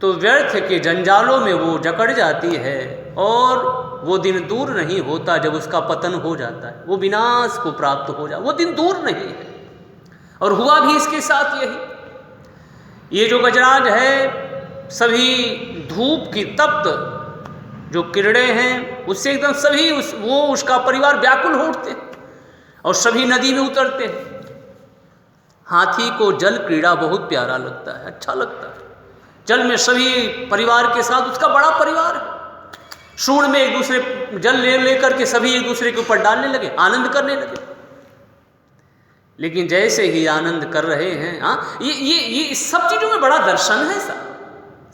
तो व्यर्थ के जंजालों में वो जकड़ जाती है, और वो दिन दूर नहीं होता जब उसका पतन हो जाता है, वो विनाश को प्राप्त हो जाता, वो दिन दूर नहीं है। और हुआ भी इसके साथ यही। ये जो गजराज है, सभी धूप की तप्त जो किरणें हैं उससे एकदम सभी उसका परिवार व्याकुल हो उठते हैं और सभी नदी में उतरते हैं। हाथी को जल क्रीड़ा बहुत प्यारा लगता है, अच्छा लगता है। जल में सभी परिवार के साथ, उसका बड़ा परिवार है। सूंड में एक दूसरे जल ले लेकर के सभी एक दूसरे के ऊपर डालने लगे, आनंद करने लगे। लेकिन जैसे ही आनंद कर रहे हैं, हाँ, ये सब चीज़ों में बड़ा दर्शन है सर,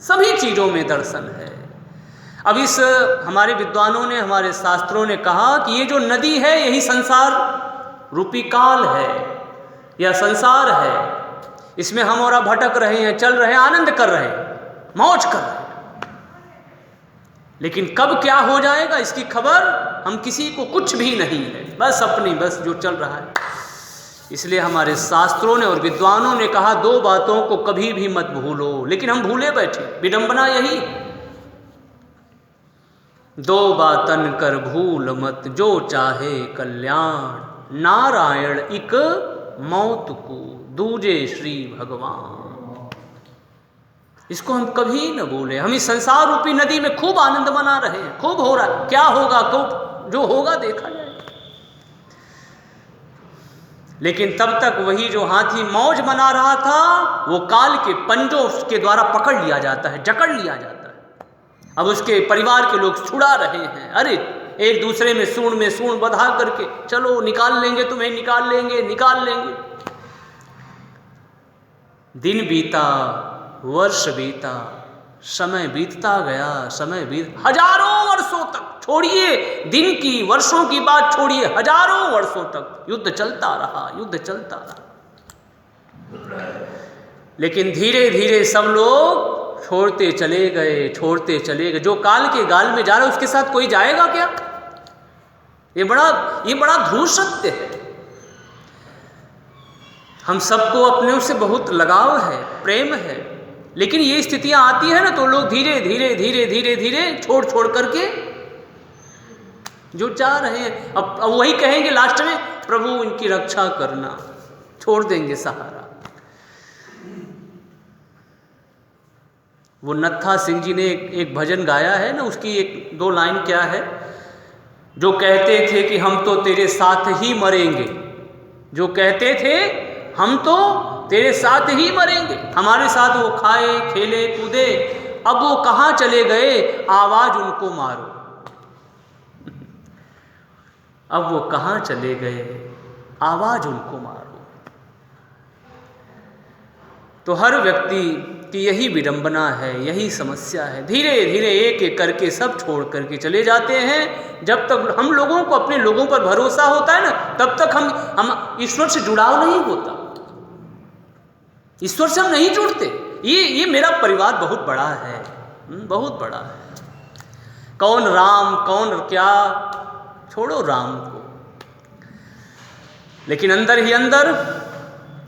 सभी चीज़ों में दर्शन है। अब इस हमारे विद्वानों ने, हमारे शास्त्रों ने कहा कि ये जो नदी है यही संसार रूपी काल है या संसार है, इसमें हम और आप भटक रहे हैं, चल रहे हैं, आनंद कर रहे हैं, मौज कर रहे हैं। लेकिन कब क्या हो जाएगा इसकी खबर हम किसी को कुछ भी नहीं है, बस अपनी बस जो चल रहा है। इसलिए हमारे शास्त्रों ने और विद्वानों ने कहा 2 बातों को कभी भी मत भूलो, लेकिन हम भूले बैठे। विडंबना यही, 2 बातन कर भूल मत, जो चाहे कल्याण, नारायण इक मौत को दूजे श्री भगवान। इसको हम कभी न भूले। हम इस संसार रूपी नदी में खूब आनंद मना रहे हैं, खूब हो रहा है, क्या होगा, कब जो होगा देखा जाएगा। लेकिन तब तक वही जो हाथी मौज मना रहा था वो काल के पंजों के द्वारा पकड़ लिया जाता है, जकड़ लिया जाता है। अब उसके परिवार के लोग छुड़ा रहे हैं, अरे एक दूसरे में सूंड बधा करके, चलो निकाल लेंगे तुम्हें, निकाल लेंगे। दिन बीता, वर्ष बीता, समय बीतता गया, हजारों वर्षों तक, छोड़िए दिन की वर्षों की बात छोड़िए, हजारों वर्षों तक युद्ध चलता रहा। लेकिन धीरे धीरे सब लोग छोड़ते चले गए। जो काल के गाल में जा रहा है उसके साथ कोई जाएगा क्या? ये बड़ा ध्रुव सत्य है। हम सबको अपने से बहुत लगाव है, प्रेम है, लेकिन ये स्थितियां आती है ना तो लोग धीरे धीरे छोड़ करके जो चाह रहे हैं अब वही कहेंगे लास्ट में, प्रभु इनकी रक्षा करना, छोड़ देंगे सहारा। वो नत्था सिंह जी ने एक भजन गाया है ना, उसकी 1-2 लाइन क्या है, जो कहते थे कि हम तो तेरे साथ ही मरेंगे, हमारे साथ वो खाए खेले कूदे, अब वो कहाँ चले गए, आवाज उनको मारो। अब वो कहाँ चले गए, आवाज उनको मारो। तो हर व्यक्ति की यही विडंबना है, यही समस्या है। धीरे धीरे एक करके सब छोड़ करके चले जाते हैं। जब तक हम लोगों को अपने लोगों पर भरोसा होता है ना, तब तक हम ईश्वर से जुड़ाव नहीं होता, ईश्वर से हम नहीं जुड़ते। ये मेरा परिवार बहुत बड़ा है, बहुत बड़ा है। कौन राम कौन क्या, छोड़ो राम को। लेकिन अंदर ही अंदर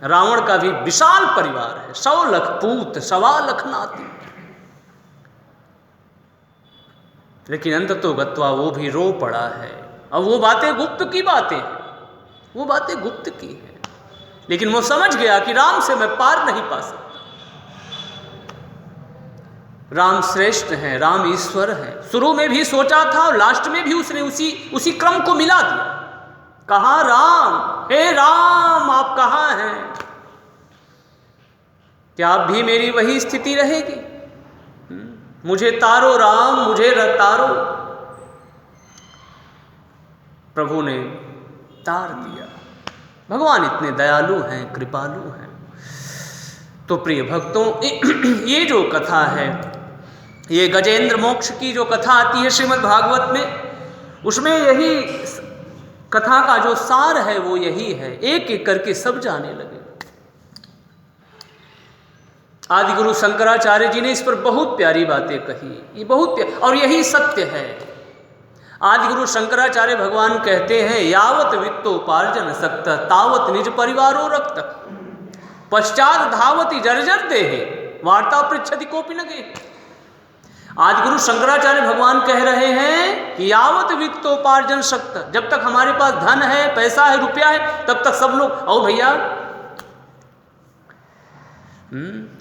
रावण का भी विशाल परिवार है, 100 लाख पूत 1.25 लाख नाती। लेकिन अंत तो गत्वा वो भी रो पड़ा है। अब वो बातें गुप्त की बातें हैं, वो बातें गुप्त की हैं, लेकिन वो समझ गया कि राम से मैं पार नहीं पा सकता। राम श्रेष्ठ हैं, राम ईश्वर हैं। शुरू में भी सोचा था और लास्ट में भी उसने उसी क्रम को मिला दिया। कहाँ राम, हे राम आप कहाँ हैं? क्या अब भी मेरी वही स्थिति रहेगी? मुझे तारो राम, मुझे तारो। प्रभु ने तार दिया। भगवान इतने दयालु हैं, कृपालु हैं। तो प्रिय भक्तों, ये जो कथा है, ये गजेंद्र मोक्ष की जो कथा आती है श्रीमद् भागवत में, उसमें यही कथा का जो सार है वो यही है। एक एक करके सब जाने लगे। आदि गुरु शंकराचार्य जी ने इस पर बहुत प्यारी बातें कही, ये बहुत और यही सत्य है। आदि गुरु शंकराचार्य भगवान कहते हैं, यावत वित्तोपार्जन सक्त तावत निज परिवारो रक्त, पश्चात धावती जर्जर देहे वार्ता पृच्छति कोपि न गेहे। आदि गुरु शंकराचार्य भगवान कह रहे हैं कि यावत वित्तोपार्जन सक्त, जब तक हमारे पास धन है, पैसा है, रुपया है, तब तक सब लोग आओ भैया।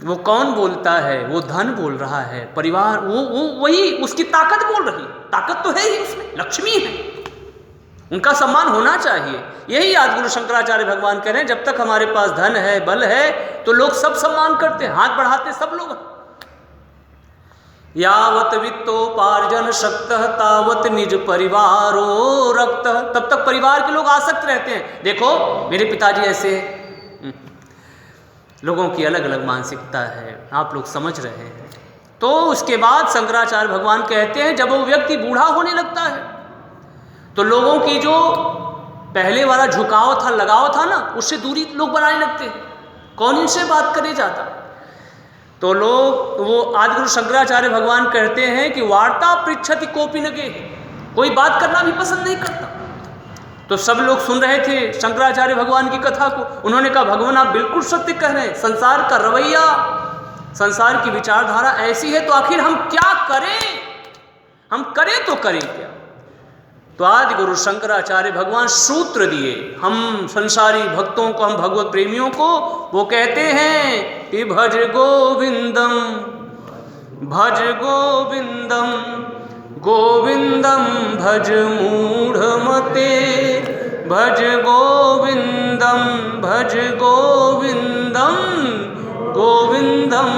वो कौन बोलता है? वो धन बोल रहा है, परिवार, वो वही उसकी ताकत बोल रही। ताकत तो है ही उसमें, लक्ष्मी है, उनका सम्मान होना चाहिए। यही आदि गुरु शंकराचार्य भगवान कह रहे हैं, जब तक हमारे पास धन है, बल है, तो लोग सब सम्मान करते हैं, हाथ बढ़ाते सब लोग। यावत वित्तोपार्जन शक्तः तावत निज परिवारो रक्तः। तब तक परिवार के लोग आसक्त रहते हैं। देखो मेरे पिताजी ऐसे हैं। लोगों की अलग अलग मानसिकता है, आप लोग समझ रहे हैं। तो उसके बाद शंकराचार्य भगवान कहते हैं जब वो व्यक्ति बूढ़ा होने लगता है तो लोगों की जो पहले वाला झुकाव था, लगाव था ना, उससे दूरी लोग बनाने लगते हैं। कौन इनसे बात करे जाता। तो लोग वो आदिगुरु शंकराचार्य भगवान कहते हैं कि वार्ता पृच्छति कोपि न गेहि, कोई बात करना भी पसंद नहीं करता। तो सब लोग सुन रहे थे शंकराचार्य भगवान की कथा को। उन्होंने कहा भगवान आप बिल्कुल सत्य कह रहे हैं, संसार का रवैया, संसार की विचारधारा ऐसी है, तो आखिर हम क्या करें, हम करें तो करें क्या। तो आदि गुरु शंकराचार्य भगवान सूत्र दिए हम संसारी भक्तों को, हम भगवत प्रेमियों को। वो कहते हैं कि भज गोविंदम भज गोविंदम गोविंदम भज मूढ़मते, भज गोविंदम भज गोविंदम गोविंदम।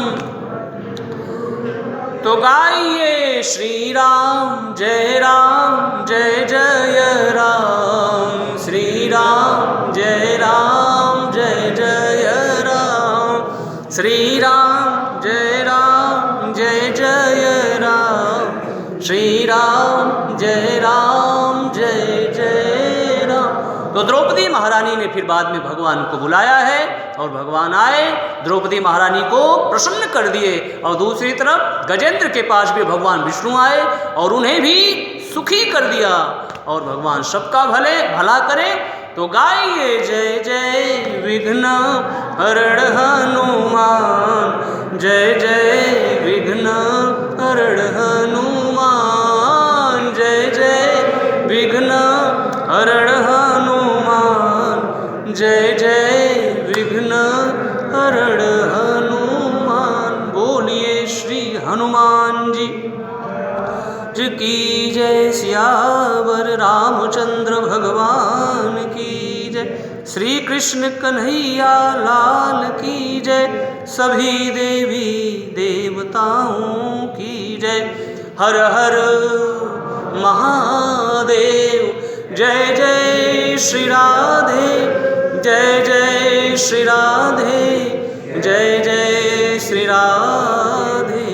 तो गाइए श्री राम जय जय राम, श्री राम जय जय राम, श्री राम जय जय राम, श्री राम जय जय राम। तो द्रौपदी महारानी ने फिर बाद में भगवान को बुलाया है और भगवान आए, द्रौपदी महारानी को प्रसन्न कर दिए। और दूसरी तरफ गजेंद्र के पास भी भगवान विष्णु आए और उन्हें भी सुखी कर दिया। और भगवान सबका भला करे। तो गाइए जय जय विघ्न हरण हनुमान, जय जय विघ्न हरण हनुमान, जय जय विघ्न हरण हनुमान, जय जय विघ्न हरण हनुमान। बोलिए श्री हनुमान जी की जय, सियावर रामचंद्र भगवान की जय, श्री कृष्ण कन्हैया लाल की जय, सभी देवी देवताओं की जय। हर हर महादेव, जय जय श्री राधे, जय जय श्री राधे, जय जय श्री राधे।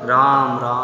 राम राम।